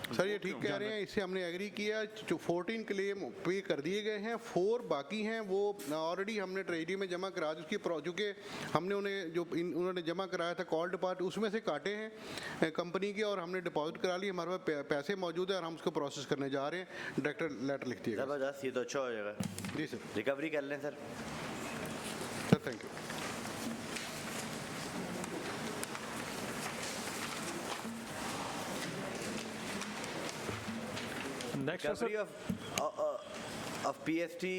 सर ये ठीक कह रहे हैं, इससे हमने एग्री किया, जो 14 क्लेम पे कर दिए गए हैं, 4 बाकी हैं वो ऑलरेडी हमने ट्रेजरी में जमा करा, उसकी चूँकि हमने उन्हें जो उन्होंने जमा कराया था कॉल डिपार्ट उसमें से काटे हैं कंपनी के और हमने डिपॉजिट करा लिए, हमारे पास पैसे मौजूद है और हम उसको प्रोसेस करने जा रहे हैं। डायरेक्टर लेटर लिख दिएगा। ज़बरदस्त, ये तो अच्छा हो जाएगा। जी सर, रिकवरी कर लें sir. Sir thank you. Recovery of PST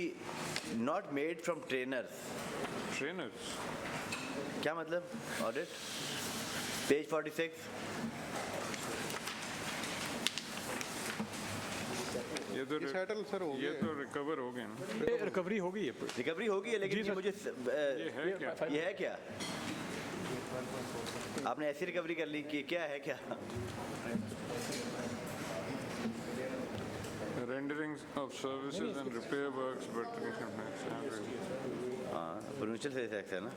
not made from trainers. Trainers? क्या मतलब? Audit? Page 46. ये तो सेटल सर हो ये तो रिकवर हो गया ना? रिकवरी हो गई है, रिकवरी हो गई है, लेकिन ये मुझे ये है क्या? आपने ऐसी रिकवरी कर ली कि क्या है क्या? Rendering of services and repair works, but हाँ, प्रोविंशियल से टैक्स है ना?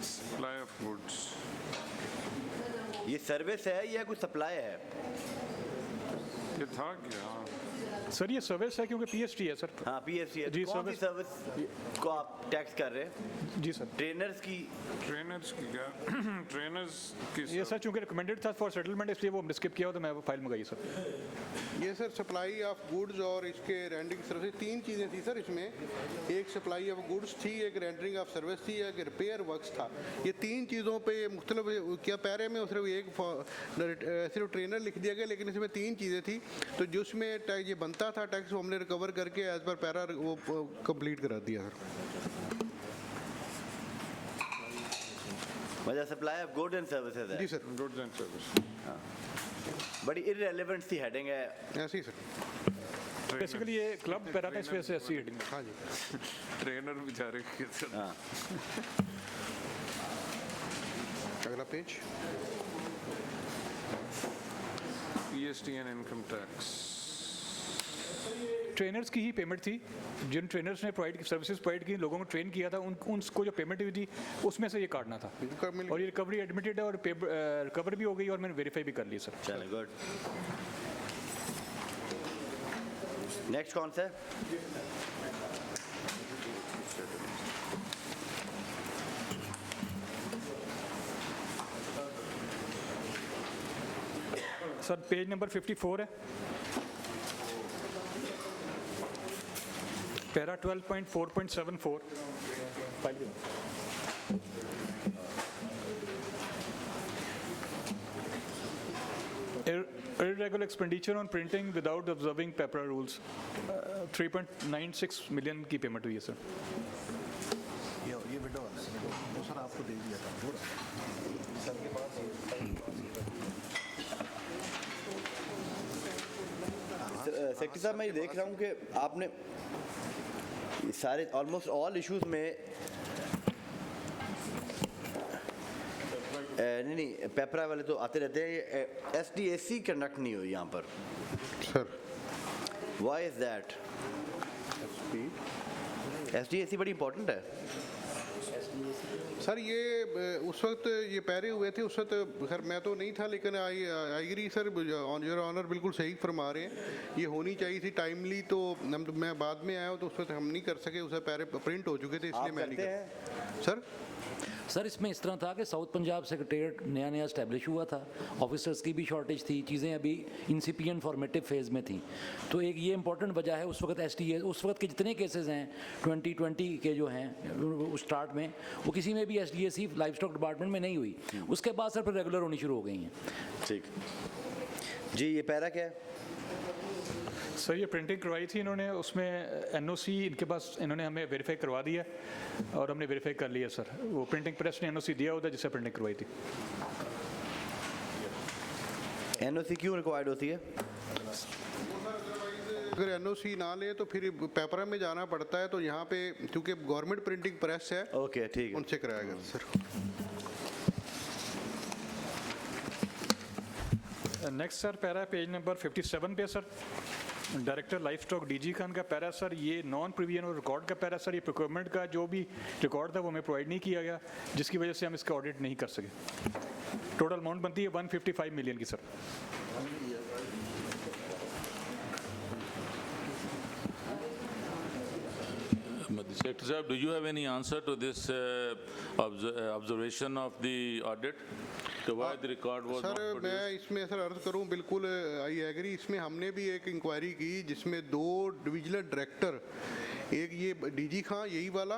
supply of goods. ये सर्विस है या कुछ सप्लाई है? ये था क्या? सर ये सर्विस है क्योंकि पीएसटी है सर। हाँ पीएसटी है। जी, कौन सी सर्विस को आप टैक्स कर रहे हैं? जी सर। ट्रेनर्स की क्या? ट्रेनर्स की ये सर चूंकि रिकमेंडेड था फॉर सेटलमेंट, इसलिए वो स्किप किया, तो मैं वो फाइल मंगाई सर। ये सर सप्लाई ऑफ गुड्स और इसके रेंडरिंग सर्विस 3 चीज़ें थी सर इसमें, एक सप्लाई ऑफ गुड्स थी, एक रेंडरिंग ऑफ सर्विस थी, एक रिपेयर वर्क्स था। ये 3 चीज़ों पे मुख्तलिफ क्या पैरे में सिर्फ एक सिर्फ ट्रेनर लिख दिया गया, लेकिन इसमें 3 चीज़ें थी, तो जिसमें ये बनता था टैक्स वो हमने रिकवर करके एज पर पैरा वो कंप्लीट करा दिया सर। मतलब supply of goods and services है? जी सर, गुड्स एंड सर्विस। हाँ, बड़ी इररिलेवेंट सी हेडिंग है। ऐसी सर, बेसिकली ये क्लब पैरा था, इस वजह से ऐसी हेडिंग। हाँ जी, ट्रेनर बेचारे के। हाँ, अगला page. PST and income tax. Trainers की ही पेमेंट थी, जिन ट्रेनर्स ने सर्विसेज प्रोवाइड की, लोगों को ट्रेन किया था, उनको जो पेमेंट हुई थी उसमें से ये काटना था, और ये रिकवरी एडमिटेड है और रिकवर भी हो गई और मैंने वेरीफाई भी कर ली सर। चलो गुड। नेक्स्ट कौन सा है? सर पेज नंबर 54 है, para 12.4.74। Irregular expenditure on printing without observing PEPRA rules, 3.96 million की पेमेंट हुई है सर। ये बेटा वाला सर आपको दे दिया था सर के पास। सेक्रेटरी साहब, मैं ये देख रहा हूँ कि आपने सारे ऑलमोस्ट ऑल इश्यूज में नहीं पेपरा वाले तो आते रहते हैं, SDAC कंडक्ट नहीं हुई यहाँ पर sir. Why is that? SDAC बड़ी इंपॉर्टेंट है सर ये उस वक्त ये पैरे हुए थे, उस वक्त खैर मैं तो नहीं था, लेकिन I agree sir, on your honour बिल्कुल सही फरमा रहे हैं, ये होनी चाहिए थी टाइमली। तो मैं बाद में आया हूँ तो उस वक्त हम नहीं कर सके, उसे पैरे प्रिंट हो चुके थे, इसलिए मैं नहीं कर सर इसमें इस तरह था कि साउथ पंजाब सेक्रेटेरिएट नया नया इस्टेब्लिश हुआ था, ऑफिसर्स की भी शॉर्टेज थी, चीज़ें अभी इंसिपिएंट फॉर्मेटिव फेज़ में थी। तो एक ये इंपॉर्टेंट वजह है, उस वक्त STA उस वक्त के जितने केसेस हैं 2020 के जो हैं उस स्टार्ट में, वो किसी में भी SDAC लाइफ स्टॉक डिपार्टमेंट में नहीं हुई। उसके बाद सर फिर रेगुलर होनी शुरू हो गई हैं। ठीक जी, ये पैरा क्या है सर? ये प्रिंटिंग करवाई थी इन्होंने, उसमें NOC इनके पास इन्होंने हमें वेरीफाई करवा दिया और हमने वेरीफाई कर लिया सर। वो प्रिंटिंग प्रेस ने NOC दिया होता है जिससे प्रिंटिंग करवाई थी। NOC क्यों रिक्वायर्ड होती है? अगर NOC ना ले तो फिर पेपर में जाना पड़ता है, तो यहाँ पे क्योंकि गवर्नमेंट प्रिंटिंग प्रेस है, ओके ठीक है, उनसे कराया गया sir. Next sir para page number 57 पे sir, director life stock DG Khan का पैरा सर, ये नॉन प्रीवियन और रिकॉर्ड का पैरा सर, ये प्रोक्योरमेंट का जो भी रिकॉर्ड था वो हमें प्रोवाइड नहीं किया गया, जिसकी वजह से हम इसका ऑडिट नहीं कर सके। टोटल अमाउंट बनती है 155 मिलियन की sir. Secretary Sahib, do you have any answer to this observation of the audit? So why the record was not sir produced? मैं इसमें सर अर्ज करूं, बिल्कुल आई एग्री। इसमें हमने भी एक इंक्वायरी की जिसमें 2 डिविजनल डायरेक्टर, एक ये DG खां यही वाला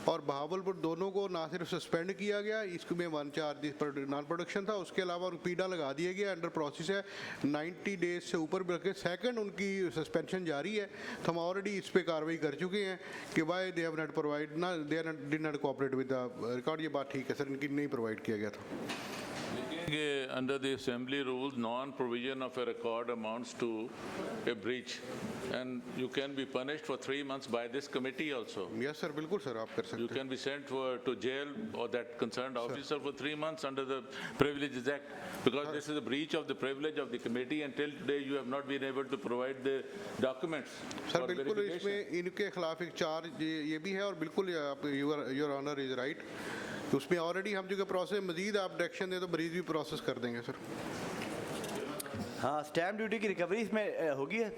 और बहावलपुर, दोनों को ना सिर्फ सस्पेंड किया गया, इसमें 1 चार्ज नॉन प्रोडक्शन था, उसके अलावा उनको पीडा लगा दिया गया, अंडर प्रोसेस है, 90 डेज से ऊपर रखे। सेकंड उनकी सस्पेंशन जारी है, तो हम ऑलरेडी इस पे कार्रवाई कर चुके हैं कि why they have not provide ना they did not cooperate with the record. ये बात ठीक है सर, इनकी नहीं प्रोवाइड किया गया था। Under the assembly rules, non-provision of a record amounts to a breach, and you can be punished for 3 months by this committee also. Yes sir, बिल्कुल सर, आप कर सकते हैं। You can be sent to jail or that concerned officer for 3 months under the Privileges Act, because this is a breach of the privilege of the committee, and till today you have not been able to provide the documents. Sir बिल्कुल इसमें इनके खिलाफ एक charge ये भी है, और बिल्कुल योर ऑनर इज राइट, उसमें ऑलरेडी हम जो प्रोसेस मजीद आप डायरेक्शन दें तो मरीज भी प्रोसेस कर देंगे सर। हाँ, स्टैम्प ड्यूटी की रिकवरी इसमें होगी है?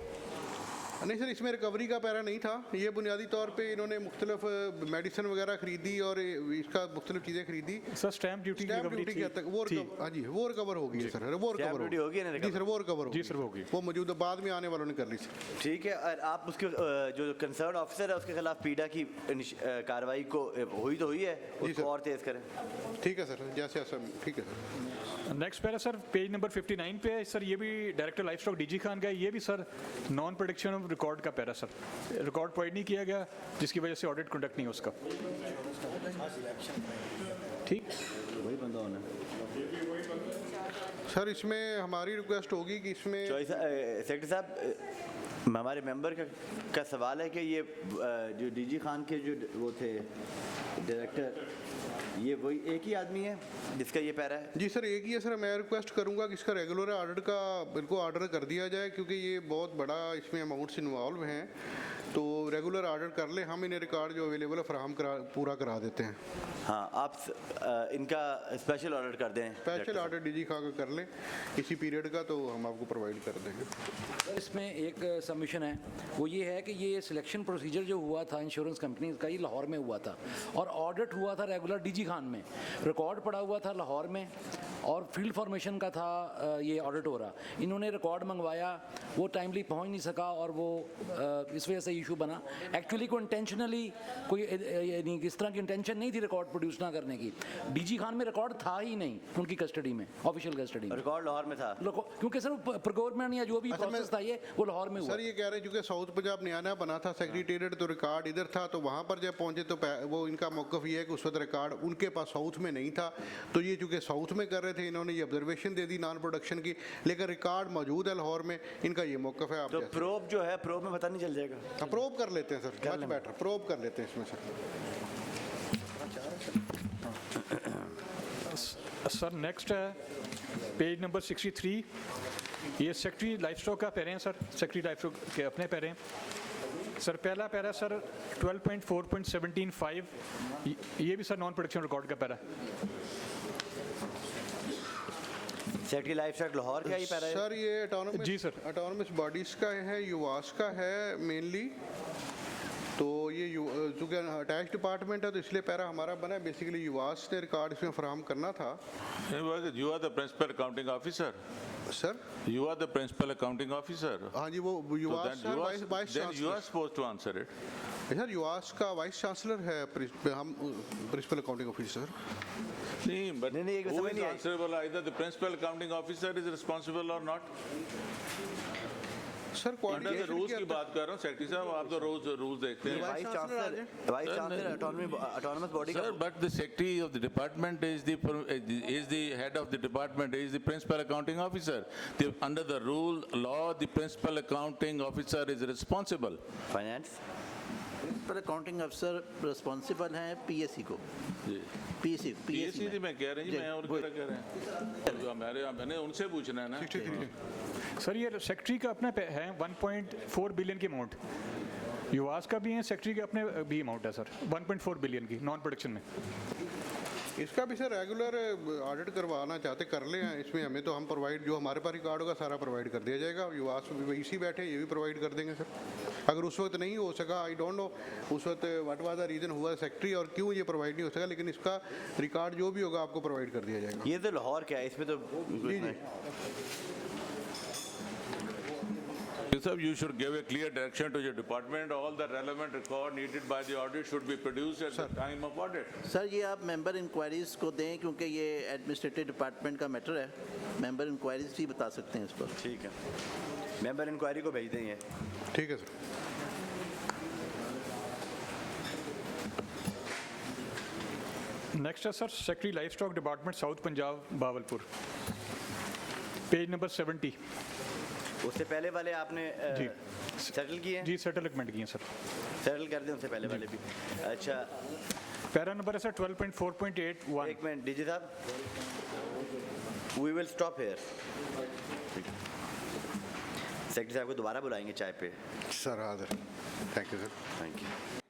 नहीं सर, इसमें रिकवरी का पैरा नहीं था, ये बुनियादी तौर पे इन्होंने मुख्तलिफ मेडिसिन वगैरह खरीदी और इसका मुख्तलिफ चीज़ें खरीदी। सर स्टैम्प ड्यूटी की हद तक वो हाँ जी वो रिकवर होगी सर, वो रिकवर होगी जी सर, वो रिकवर होगी, जी सर होगी, वो मौजूदा बाद में आने वालों ने कर ली सर। ठीक है, और आप उसके जो कंसर्न ऑफिसर है उसके खिलाफ पीडा की कार्रवाई को हुई तो हुई है, उसको और तेज करें। ठीक है सर, जैसे ऐसा ठीक है sir. Next para sir page number 59 पे है सर, ये भी director life stock DG Khan का है, ये भी sir non production of record का पैरा सर, रिकॉर्ड प्रोवाइड नहीं किया गया जिसकी वजह से ऑडिट कंडक्ट नहीं हो उसका। ठीक, वही बंदा होना सर। इसमें हमारी रिक्वेस्ट होगी कि इसमें सेक्रेटरी साहब, हमारे मेंबर का सवाल है कि ये जो DG खान के जो वो थे डायरेक्टर, ये वही एक ही आदमी है जिसका ये पैरा है? जी सर, एक ही है सर। मैं रिक्वेस्ट करूंगा कि इसका रेगुलर ऑडिट का बिल्कुल ऑर्डर कर दिया जाए, क्योंकि ये बहुत बड़ा इसमें अमाउंट्स इन्वॉल्व हैं, तो रेगुलर ऑर्डर कर ले, हम इन्हें रिकॉर्ड जो अवेलेबल है फराहम पूरा करा देते हैं। हाँ, आप इनका स्पेशल ऑर्डर कर दें, स्पेशल ऑर्डर DG खान का कर लें इसी पीरियड का, तो हम आपको प्रोवाइड कर देंगे। इसमें एक सबमिशन है, वो ये है कि ये सिलेक्शन प्रोसीजर जो हुआ था इंश्योरेंस कंपनी का, ये लाहौर में हुआ था और ऑडिट हुआ था रेगुलर DG खान में, रिकॉर्ड पड़ा हुआ था लाहौर में और फील्ड फॉर्मेशन का था ये ऑडिट हो रहा। इन्होंने रिकॉर्ड मंगवाया, वो टाइमली पहुंच नहीं सका और वो इस वजह से इशू बना। एक्चुअली कोई इंटेंशनली कोई इस तरह की इंटेंशन नहीं थी रिकॉर्ड प्रोड्यूस ना करने की। DG खान में रिकॉर्ड था ही नहीं उनकी कस्टडी में, ऑफिशियल कस्टडी में। रिकॉर्ड लाहौर में था क्योंकि सर प्रोक्योरमेंट या जो भी प्रोसेस था ये वो लाहौर में हुआ। सर ये कह रहे हैं क्योंकि साउथ पंजाब नया बना था सेक्रेटेरिएट, तो रिकॉर्ड इधर था, तो वहाँ पर जब पहुँचे तो वो इनका मौक़िफ़ ये है कि उस वक्त रिकॉर्ड उनके पास साउथ में नहीं था, तो ये चूँकि साउथ में कर रहे थे, इन्होंने ये observation they the non production की, लेकिन रिकॉर्ड मौजूद है लाहौर में, इनका ये मौक़िफ़ है। आप तो प्रोब जो है, प्रोब में पता नहीं चल जाएगा? हाँ, प्रोब कर लेते हैं सर, मच बेटर, प्रोब कर लेते हैं इसमें सर। सर नेक्स्ट है पेज नंबर 63, ये सेक्रेटरी लाइफ स्टॉक का पैरे हैं सर, सेक्रेटरी लाइफ स्टॉक के अपने पैरे हैं सर पहला पैरा सर 12.4.17.5 ये भी सर नॉन प्रोडक्शन रिकॉर्ड का para. Secretary life stock Lahore का ही पैरा है? सर ये ऑटोनमस, जी सर, ऑटोनमस बॉडीज़ का है, युवास का है मेनली। तो ये चूँकि अटैच डिपार्टमेंट है तो इसलिए पैरा हमारा बना है। बेसिकली युवास ने रिकॉर्ड इसमें फराहम करना था। You are the principal accounting officer. Sir? You are the principal accounting officer. हाँ जी, वो UVAS then vice then you are chancellor. supposed to answer it. Sir UVAS का वाइस चांसलर है, हम प्रिंसिपल अकाउंटिंग ऑफिसर। नहीं, but नहीं, who is answerable? Either the principal accounting officer is responsible or not. Sir under the rules की बात कर रहा हूँ सेक्रेटरी साहब, आप तो रोज रूल्स देखते हैं। वाइस चांसलर ऑटोनमस बॉडी का। Sir, but the secretary of the department is the head of the department, is the principal accounting officer. Under the rule law, the principal accounting officer is responsible. Finance? Principal accounting अफसर responsible हैं PSC को। PSC थी मैं कह रही हूँ, मैं और क्या कह रहे हैं? मैंने उनसे पूछना है ना। सर ये सेक्रेटरी का अपना है 1.4 बिलियन की अमाउंट, युवास का भी है, सेक्रेटरी का अपने भी अमाउंट है सर 1.4 बिलियन की नॉन प्रोडक्शन में। इसका भी सर रेगुलर ऑडिट करवाना चाहते कर ले हैं। इसमें हमें तो हम प्रोवाइड, जो हमारे पास रिकॉर्ड होगा सारा प्रोवाइड कर दिया जाएगा। युवास भी इसी बैठे, ये भी प्रोवाइड कर देंगे सर। अगर उस वक्त नहीं हो सका, आई डोंट नो उस वक्त व्हाट वाज द रीज़न हुआ सेक्रेटरी और क्यों ये प्रोवाइड नहीं हो सका, लेकिन इसका रिकॉर्ड जो भी होगा आपको प्रोवाइड कर दिया जाएगा। ये तो लाहौर क्या है, इसमें तो Sir, you should give a clear direction to your department. All the relevant record needed by the audit should be produced at the time of audit. Sir ये आप मेंबर इंक्वायरीज को दें, क्योंकि ये एडमिनिस्ट्रेटिव डिपार्टमेंट का matter है। Member inquiries ही बता सकते हैं इस पर। ठीक है, मेंबर इंक्वायरी को भेज देंगे। ठीक है सर। नेक्स्ट है sir secretary livestock department south Punjab Bahawalpur, page number 70। उससे पहले वाले आपने सेटल किए हैं? जी सेटलमेंट किए हैं सर। सेटल कर दें उससे पहले वाले भी। अच्छा, पैरा नंबर है सर 12.4.81। एक मिनट डीजी साहब, we will stop here. Secretary साहब को दोबारा बुलाएंगे चाय पे। सर हाजिर। Thank you sir. Thank you.